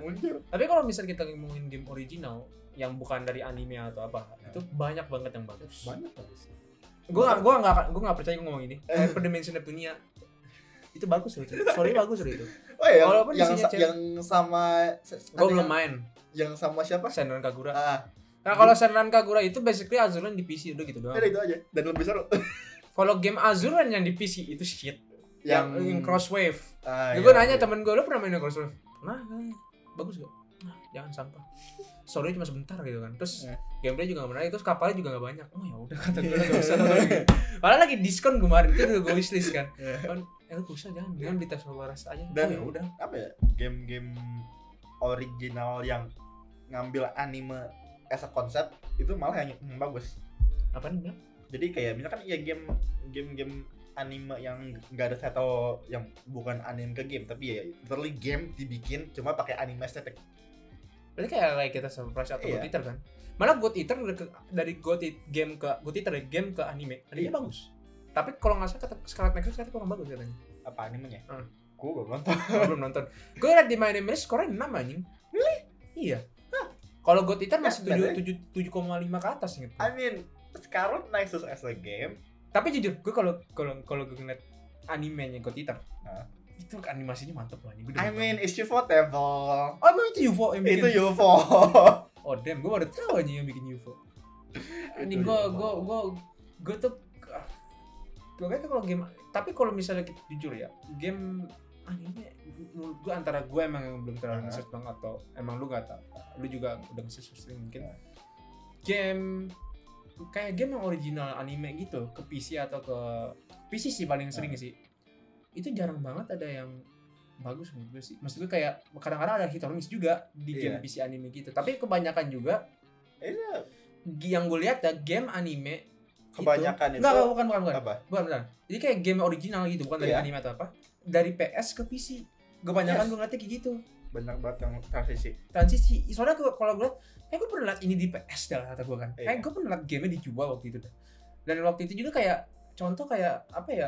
Tapi kalau misalnya kita ngomongin game original yang bukan dari anime atau apa, itu banyak banget yang bagus. Banyak bagus. Gue nggak percaya gue ngomong ini. Hyper Dimension Neptunia itu bagus loh. Story bagus loh itu. Oh iya, walaupun yang sama gue belum main. Yang sama siapa? Senran Kagura. Nah kalau Senran Kagura itu basically Azuran di PC udah gitu doang. Itu aja dan lebih seru. Kalau game Azuran yang di PC itu shit. Yang Crosswave. Gue nanya temen gue, lu pernah main Crosswave? Nah, bagus gak? Nah, jangan sampah. Story cuma sebentar gitu kan. Terus gameplay juga gak menarik, terus kapalnya juga gak banyak. Oh ya udah kata gue gak usah lagi. Padahal lagi diskon kemarin itu udah gue wishlist kan. Kan lu gak usah jangan di tes Solaris aja. Dan ya udah. Apa ya? Game original yang ngambil anime as a konsep itu malah yang bagus. Apa nih bilang? Jadi kayak misalkan ya game anime yang enggak ada title yang bukan anime ke game tapi ya literally game dibikin cuma pakai anime estetik. Berarti kayak kita sama Flash atau God Eater kan. Malah God Eater dari game ke anime. Anime bagus. Tapi kalau nggak salah kata Scarlet Nexus katanya kurang bagus katanya. Apa animenya? Gue belum nonton. Gue liat di My Anime List skornya 6 anjing. Really? Iya. Kalau God Eater masih 7,5 ke atas gitu. I mean, Scarlet Nexus as a game. Tapi jujur, gue kalau gue ngeliat animenya God Eater, itu animasinya mantep lah. I mean, it's UFO Table. Oh, emang itu UFO yang bikin? Itu UFO. Oh damn, gue baru tahu aja yang bikin UFO. Ini gue tuh kayak kalau game, tapi kalau misalnya kita jujur ya, game anime menurut gue antara gue emang yang belum terlalu nge-search banget atau emang lu nggak tahu, lu juga udah nge-search mungkin. game kayak game yang original anime gitu ke PC atau ke PC sih paling sering sih. Itu jarang banget ada yang bagus menurut gue sih. Maksud gue kayak kadang-kadang ada hit or miss juga di game PC anime gitu. Tapi kebanyakan juga yang gue lihat ya game anime kebanyakan itu bukan. Apa? Bukan. Jadi kayak game original gitu, bukan dari anime atau apa. Dari PS ke PC. Kebanyakan gue ngeliatnya kayak gitu. Bener banget yang transisi. Soalnya kalau gue liat, kayak gue pernah liat ini di PS dah kata gue kan. Kayak gue pernah liat game-nya dijual waktu itu dah. Dan waktu itu juga kayak contoh kayak apa ya?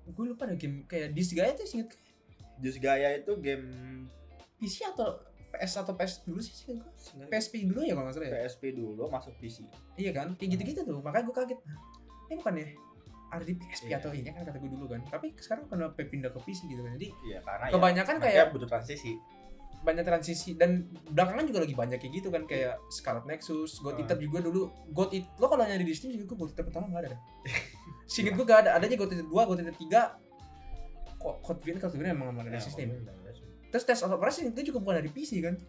Gue lupa ada game kayak Disgaea tuh inget. Disgaea itu game PC atau PS dulu sih gue. PSP dulu ya kalau nggak salah ya. PSP dulu masuk PC. Iya kan? Kayak gitu-gitu tuh. Makanya gue kaget. Ini bukan ya? Ada di PSP atau ini kan kata gue dulu kan. Tapi sekarang kenapa pindah ke PC gitu kan. Jadi karena kebanyakan kayak butuh transisi. Banyak transisi dan belakangan juga lagi banyak kayak gitu kan kayak Scarlet Nexus, God Eater juga dulu. God Eater lo kalau nyari di Steam juga God Eater pertama enggak ada. Singkat gue enggak ada. Adanya God Eater 2, God Eater 3. Code Vein emang ada di sistem. Terus Test of Rise itu juga bukan dari PC kan?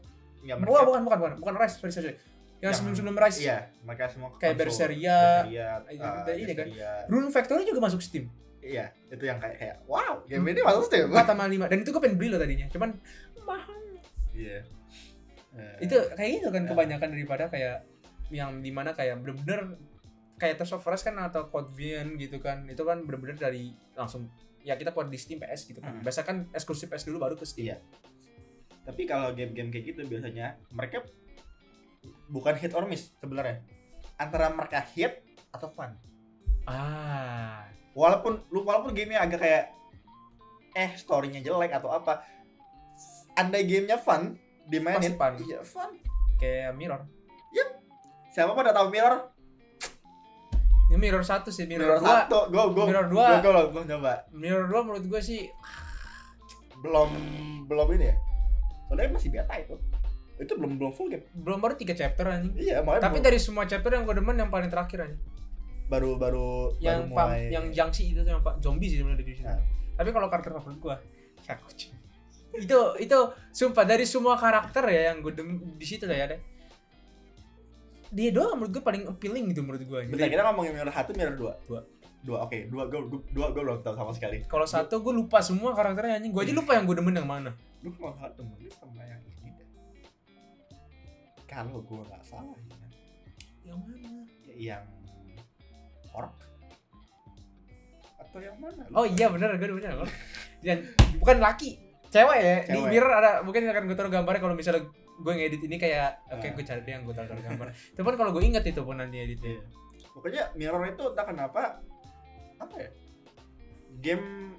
Bukan Rise, sorry. Yang sebelum Rise. Iya, mereka semua kayak Berseria ini kan. Rune Factory juga masuk Steam. Iya, itu yang kayak wow, game ini masuk Steam. 4/5 dan itu gue pengen beli loh tadinya. Cuman mahal. Iya. Itu kayak gitu kan kebanyakan daripada kayak yang dimana kayak bener-bener kayak Test of Rise kan atau Code Vein gitu kan. Itu kan bener-bener dari langsung ya kita keluar di Steam PS gitu kan. Biasa kan eksklusif PS dulu baru ke Steam. Iya. Tapi kalau game-game kayak gitu biasanya mereka bukan hit or miss sebenarnya. Antara mereka hit atau fun. Walaupun gamenya agak kayak story-nya jelek atau apa. Andai gamenya fun dimainin. Iya, fun. Kayak Mirror. Yep. Siapa pada tahu Mirror? Ini Mirror 1 sih, Mirror 2. Mirror 2. Gue belum coba. Mirror 2 menurut gue sih belum ini ya. Soalnya masih beta itu. Itu belum full game. Belum baru 3 chapter anjing. Iya, makanya. Tapi dari semua chapter yang gue demen yang paling terakhir anjing. Baru mulai yang Jiangxi itu yang Pak zombie sih sebenarnya di situ. Tapi kalau karakter favorit gue Shakuchi. Itu sumpah dari semua karakter ya yang gue di situ lah ya deh. Dia doang menurut gue paling appealing gitu menurut gue. Bentar, kita ngomongin Mirror 1, Mirror 2. 2, oke. 2 gue belum tahu sama sekali. Kalau 1 gue lupa semua karakternya anjing. Gue aja lupa yang gue demen yang mana. Lu kalau demen sama yang ini deh. Kalau gue nggak salah ya. Yang mana? Yang orc atau yang mana? Oh iya benar, gue benar. Yang bukan laki, cewek ya. Di Mirror ada, mungkin akan gue taruh gambarnya kalau misalnya gue ngedit ini kayak gue cari deh yang gue taruh gambar. Tapi kalau gue inget itu pun nanti editnya. Pokoknya Mirror itu entah kenapa apa ya? Game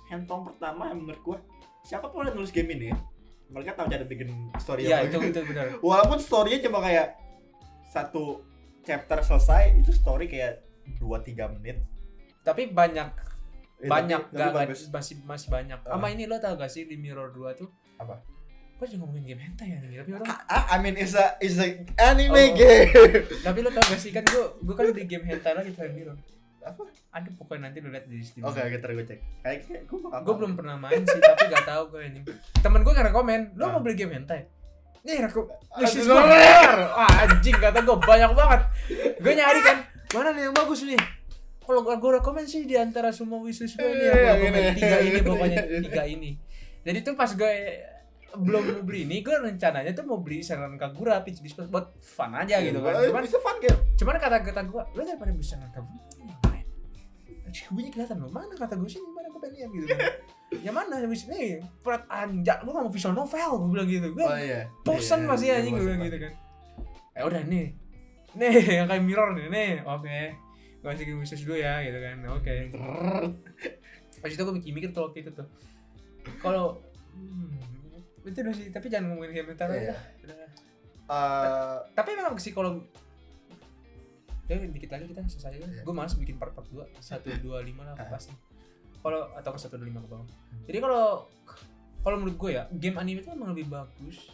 handphone pertama yang menurut gue siapa pun yang nulis game ini mereka tahu cara bikin story yang bagus. Iya itu benar. Walaupun story-nya cuma kayak 1 chapter selesai, itu story kayak 2-3 menit. Tapi banyak tapi masih banyak. Sama ini lo tau gak sih di Mirror 2 tuh? Apa? Gue juga ngomongin game hentai ya nih, tapi orang I mean is a anime game. Tapi lo tau gak sih kan gue kan di game hentai lagi tuh Mirror. Apa? Ada pokoknya nanti lo lihat di Steam. Oke, ntar gue cek. Kayak gue belum pernah main sih, tapi gak tahu gue ini. Temen gue nggak komen, lo mau beli game hentai? Nih aku wishlist gue anjing kata gue banyak banget. Gue nyari kan mana nih yang bagus nih. Kalau gue rekomen sih di antara semua wishlist gue ini yang gue 3 ini pokoknya 3 ini. Jadi tuh pas gue belum mau beli ini, gue rencananya tuh mau beli Senran Kagura Peach Dispute buat fun aja gitu kan. Cuman kata gue, lo daripada beli Senran Kagura ngapain? Gue kelihatan lo mana kata gue sih mana gue pengen lihat gitu kan. Yang mana habis ini perat anjak gue gak mau visual novel gue bilang gitu gue bosan masih anjing gue bilang gitu kan. Udah nih yang kayak Mirror nih oke. Gue kasih game khusus dulu ya gitu kan. Oke. Pas itu gue mikir tuh waktu itu tuh kalau itu udah sih, tapi jangan ngomongin game mental ya. Tapi memang sih kalau dikit lagi kita selesai kan. Gue malas bikin part 2 125 lah pasti. Kalau atau ke 125 ke bawah. Jadi kalau menurut gue ya, game anime itu emang lebih bagus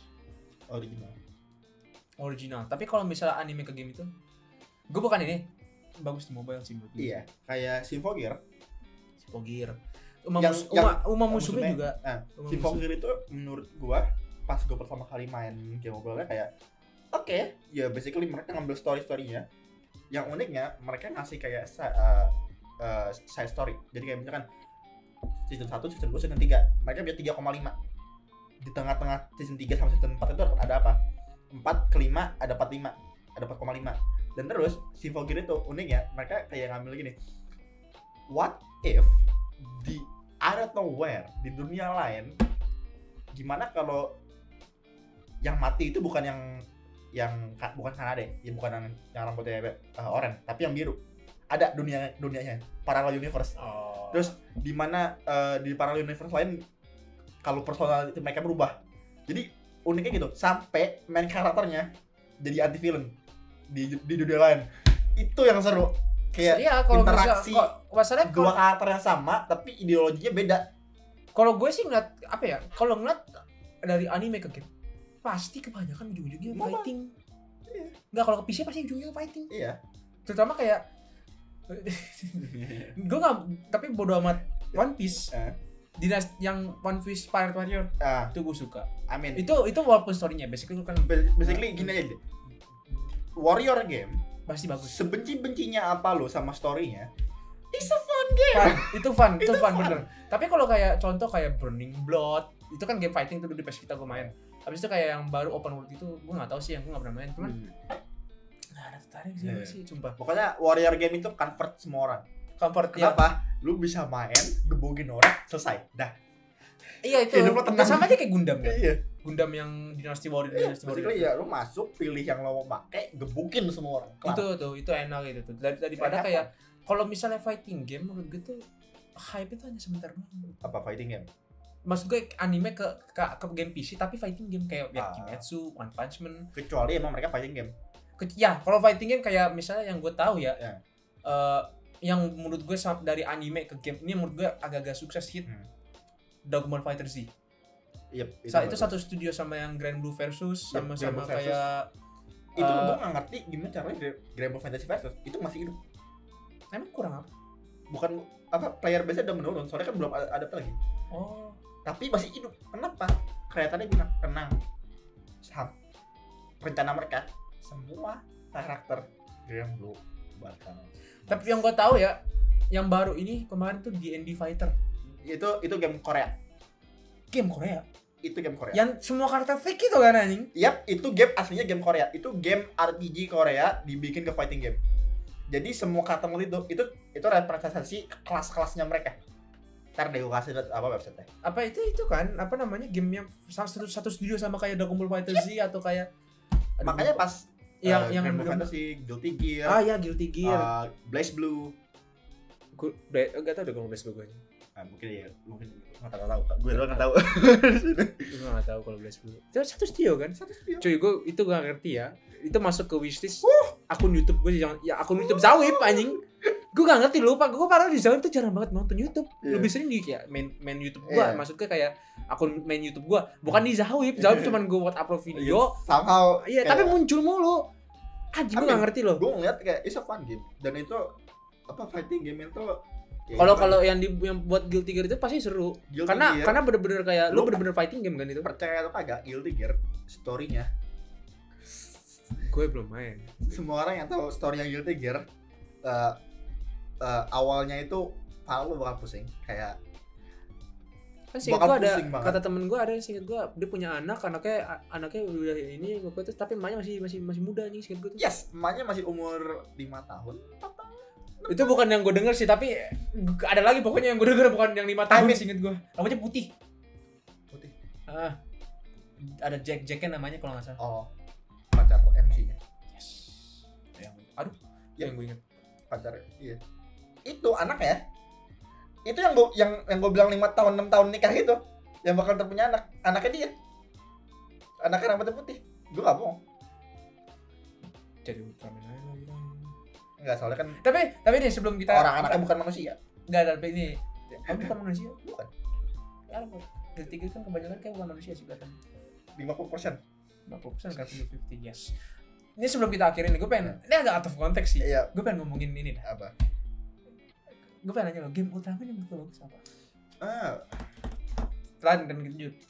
original. Tapi kalau misalnya anime ke game itu, gue bukan ini bagus di mobile sih menurut gue. Iya, kayak Symphogear. Musume juga. Symphogear itu menurut gue pas gue pertama kali main game mobile kayak Oke, ya basically mereka ngambil story-storynya. Yang uniknya mereka ngasih kayak side story. Jadi kayak misalkan season 1, season 2, season 3 mereka biar 3,5. Di tengah-tengah season 3 sama season 4 itu ada apa? 4 ke 5 ada 45, ada 4,5. Dan terus si Vogel itu uniknya mereka kayak ngambil gini. What if di out of nowhere di dunia lain, gimana kalau yang mati itu bukan bukan Kanade, ya bukan yang rambutnya oranye, tapi yang biru. Ada dunianya, parallel universe. Terus di mana di parallel universe lain kalau personality mereka berubah. Jadi uniknya gitu, sampai main karakternya jadi anti villain di dunia lain. Itu yang seru. Kayak iya, kalau interaksi masalahnya dua karakter yang sama tapi ideologinya beda. Kalau gue sih ngeliat apa ya? Kalau ngeliat dari anime ke game, pasti kebanyakan ujung-ujungnya fighting. Iya. Enggak, kalau ke PC pasti ujungnya fighting. Iya. Terutama kayak gue nggak, tapi bodo amat One Piece. Dinas yang One Piece Pirate Warrior itu gue suka. Amin. Itu walaupun storynya basically kan basically gini aja deh. Warrior game pasti bagus. Sebenci-bencinya apa lo sama storynya, it's a fun game. Itu fun bener. Tapi kalau kayak contoh kayak Burning Blood, itu kan game fighting tuh dulu di PS kita gue main. Habis itu kayak yang baru open world itu gue nggak tahu sih, yang gue nggak pernah main. Cuman nggak ada tertarik sih sumpah. Pokoknya Warrior game itu convert semua orang. Comfort Kenapa? Lu bisa main, gebugin orang, selesai. Dah. Iya itu. Hidup lo tenang. Sama aja kayak Gundam kan. Iya. Gundam yang Dynasty Warrior. Basically ya lu masuk, pilih yang lo mau pakai, gebukin semua orang. Kelar. Itu enak gitu tuh. Daripada kayak kalau misalnya fighting game menurut gue tuh hype itu hanya sebentar doang. Apa fighting game? Maksud gue anime ke game PC tapi fighting game kayak Kimetsu, One Punch Man. Kecuali emang mereka fighting game. Ya, kalau fighting game kayak misalnya yang gue tahu ya. Yang menurut gue dari anime ke game ini menurut gue agak-agak sukses hit. Dragon Ball Fighter Z. Yep, itu satu studio sama yang Grand Blue Versus sama-sama kayak itu gue nggak ngerti gimana caranya Grand Blue Fantasy Versus itu masih hidup. Emang kurang apa? Bukan apa, player base-nya udah menurun, soalnya kan belum ada apa lagi. Oh. Tapi masih hidup. Kenapa? Kreatornya bilang tenang. Rencana mereka semua karakter Grand Blue bakal. Tapi yang gue tahu ya, yang baru ini kemarin tuh D&D Fighter. Itu game Korea. Game Korea. Itu game Korea. Yang semua karakter fake itu kan anjing? Yap, itu game aslinya game Korea. Itu game RPG Korea dibikin ke fighting game. Jadi semua karakter itu representasi kelas-kelasnya mereka. Ntar deh gue kasih apa website-nya. Apa itu kan apa namanya game yang satu studio sama kayak Dragon Ball Fighter Z atau kayak makanya pas yang Grand Blue Fantasy, Guilty Gear. Ya Guilty Gear. Blaze Blue. Gue enggak tahu deh kalau Blaze Blue gue. Mungkin nggak tahu. Gue doang nggak tahu. Gue nggak tahu kalau Blaze Blue. Itu satu studio kan? Satu studio. Cuy, gue itu gak ngerti ya. Itu masuk ke wishlist akun YouTube gue akun YouTube Zawib anjing. Gue gak ngerti lupa. Gue parah di Zawib tuh jarang banget nonton YouTube. Lebih sering di kayak main YouTube gue. Maksudnya kayak akun main YouTube gue. Bukan di Zawib. Zawib cuma gue buat upload video. Somehow. Iya, tapi muncul mulu. Anjing gue gak ngerti loh. Gue ngeliat kayak it's a fun game. Dan itu apa fighting game itu. Kalau yang buat Guilty Gear itu pasti seru. Karena bener-bener kayak lu bener-bener fighting game kan itu. Percaya atau kagak, Guilty Gear story-nya. Gue belum main. Semua orang yang tahu story-nya Guilty Gear awalnya itu kepala lu bakal pusing. Kayak kan singkat gue ada kata temen gue, ada yang singkat gue dia punya anaknya udah ini terus tapi emaknya masih muda nih singkat gue tuh. Yes, emaknya masih umur 5 tahun, 4 tahun. Itu bukan yang gue denger sih, tapi ada lagi pokoknya yang gue denger bukan yang 5 tahun singkat gue. Rambutnya putih. Ada Jack-nya namanya kalau nggak salah. Oh, pacar MC-nya. Yes. Yang gue inget. Pacar, iya. Itu anak ya. Itu yang gue bilang 5 tahun 6 tahun nikah itu, yang bakal terpunya anak. Anaknya dia. Anaknya rambutnya putih. Gue gak bohong. Jadi Ultraman aja lagi. Enggak, soalnya kan tapi nih sebelum kita orang-anaknya bukan manusia. Enggak, tapi ini bukan manusia. Bukan. Ya, Guilty kan kebanyakan kayak bukan manusia sih kelihatan. 50% kan 50-50, yes. Ini sebelum kita akhirin nih, gue pengen ini agak out of context sih. Iya. Gue pengen ngomongin ini dah. Apa? Gue pengen nanya lo, game Ultraman yang menurut lo bagus apa? Selain dan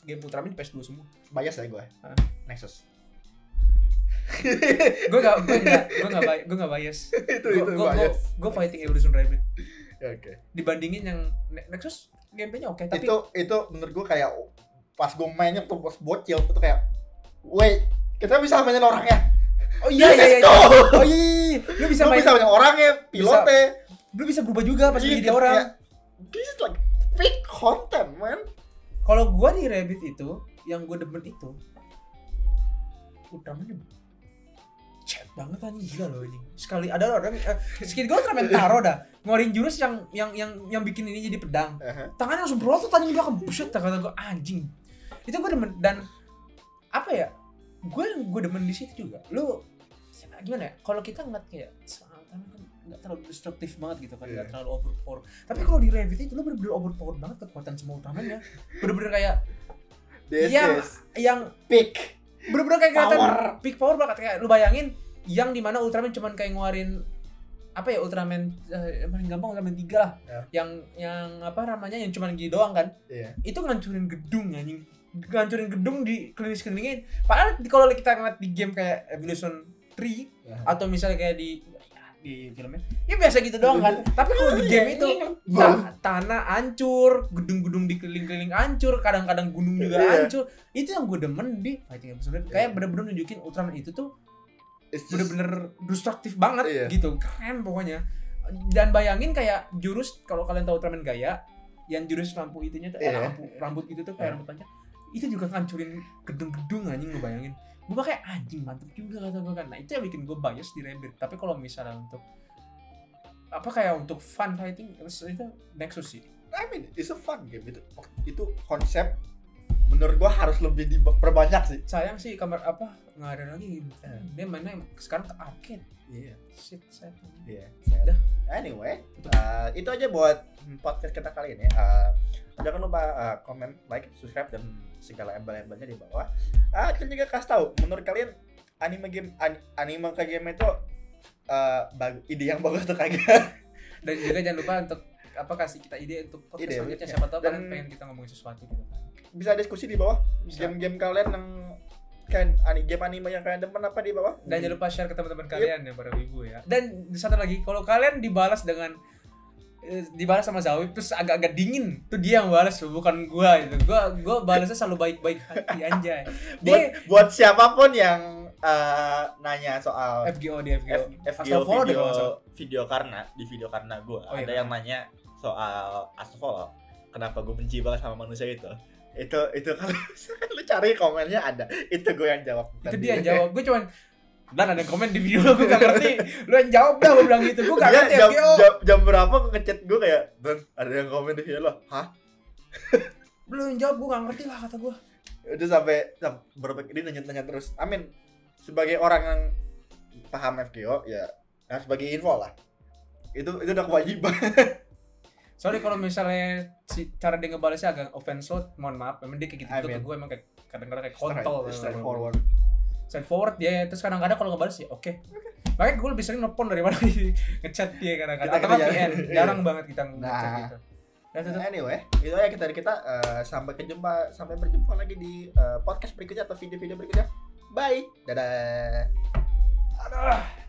game Ultraman di PS2 semua. bias ya gue. Nexus. gue nggak bias. itu bias. Gue fighting Evolution Rabbit. Oke. Dibandingin yang Nexus gameplaynya oke, tapi Itu menurut gue kayak pas gue mainnya tuh pas bocil itu kayak, wait, kita bisa mainin orangnya. oh iya. Oh iya. Lu bisa main orangnya, pilotnya. Lu bisa berubah juga pas Iya, jadi orang. kayak, this is like fake content, man. Kalau gua di Rabbit itu, yang gua demen itu Ultraman chat banget anjing, gila loh anjing. Sekali ada orang skill gua Ultraman Taro dah, ngeluarin jurus yang bikin ini jadi pedang. Tangannya langsung berotot anjing, dia akan buset, kata gua anjing. Itu gua demen. Dan apa ya? Gue demen di situ juga. Lu gimana ya? Kalau kita ngeliat kayak kan nggak terlalu destruktif banget gitu kan, nggak terlalu overpower. Tapi kalau di Rabbit itu lu bener-bener overpower banget kekuatan semua Ultraman-nya. Bener-bener kayak yang peak. Bener-bener kayak kelihatan peak power banget. Kayak lu bayangin yang dimana Ultraman cuman kayak ngeluarin apa ya, Ultraman paling gampang Ultraman 3 lah. Yang apa namanya, yang cuman gini doang kan. Itu ngancurin gedung anjing. Ngancurin gedung di kelilingin. Padahal kalau kita ngeliat di game kayak Evolution 3 atau misalnya kayak di filmnya, ya biasa gitu doang kan. Tapi kalau di game itu tanah hancur, gedung-gedung di keliling-keliling hancur, kadang-kadang gunung juga hancur. Itu yang gue demen di Fighting Evolution 3. Kayak bener-bener nunjukin Ultraman itu tuh bener-bener destruktif banget gitu. Keren pokoknya. Dan bayangin kayak jurus, kalau kalian tahu Ultraman Gaia, yang jurus lampu itunya tuh lampu rambut gitu tuh kayak rambut panjang. Itu juga ngancurin gedung-gedung anjing, lu bayangin. Gue kayak anjing mantep juga kata gue kan. Nah itu yang bikin gue bias di Rabbit. Tapi kalau misalnya untuk apa kayak untuk fun fighting itu Nexus sih. I mean it's a fun game. Itu konsep menurut gue harus lebih diperbanyak sih. Sayang sih kamar apa nggak ada lagi. Dia mainnya sekarang ke arcade. Shit, sad. Dah. Anyway, itu aja buat podcast kita kali ini. Jangan lupa komen, like, subscribe, dan segala embel-embelnya di bawah. Kita juga kasih tahu menurut kalian anime kayak game itu ide yang bagus atau kagak. Dan juga jangan lupa untuk apa, kasih kita ide untuk podcast selanjutnya. Siapa tahu kalian pengen kita ngomongin sesuatu gitu kan. Bisa diskusi di bawah. Game-game kalian yang kan game anime yang kalian demen apa di bawah. Dan jangan lupa share ke teman-teman kalian yang para wibu ya. Dan satu lagi, kalau kalian dibalas sama Zawib terus agak-agak dingin, tuh dia yang balas, bukan gua gitu. Gua balasnya selalu baik-baik hati anjay. Buat siapapun yang nanya soal FGO video karena gua ada yang nanya soal Astagfirullah, kenapa gua benci banget sama manusia itu kalau lu cari komennya ada, itu gue yang jawab. Itu dia yang jawab, gue cuman dan ada yang komen di video gue gak ngerti, lu yang jawab dah, gue bilang gitu, gue gak ngerti jam berapa ngechat gue kayak, Dan ada yang komen di video lo, hah? Lu yang jawab, gue gak ngerti lah kata gue. Udah sampai berapa ini nanya terus. Amin, sebagai orang yang paham FGO ya sebagai info lah. Itu udah kewajiban. Sorry kalau misalnya cara dia ngebalasnya agak offensive, mohon maaf. Memang dia kayak gitu ke gue, emang kayak kadang-kadang kayak kontol. Straightforward dia. Terus kadang-kadang kalau ngebalas ya oke. Makanya gue lebih sering nelfon daripada ngechat dia kadang-kadang. Atau VN, jarang banget kita ngechat gitu. Anyway, itu aja kita sampai berjumpa lagi di podcast berikutnya atau video-video berikutnya. Bye. Dadah. Aduh.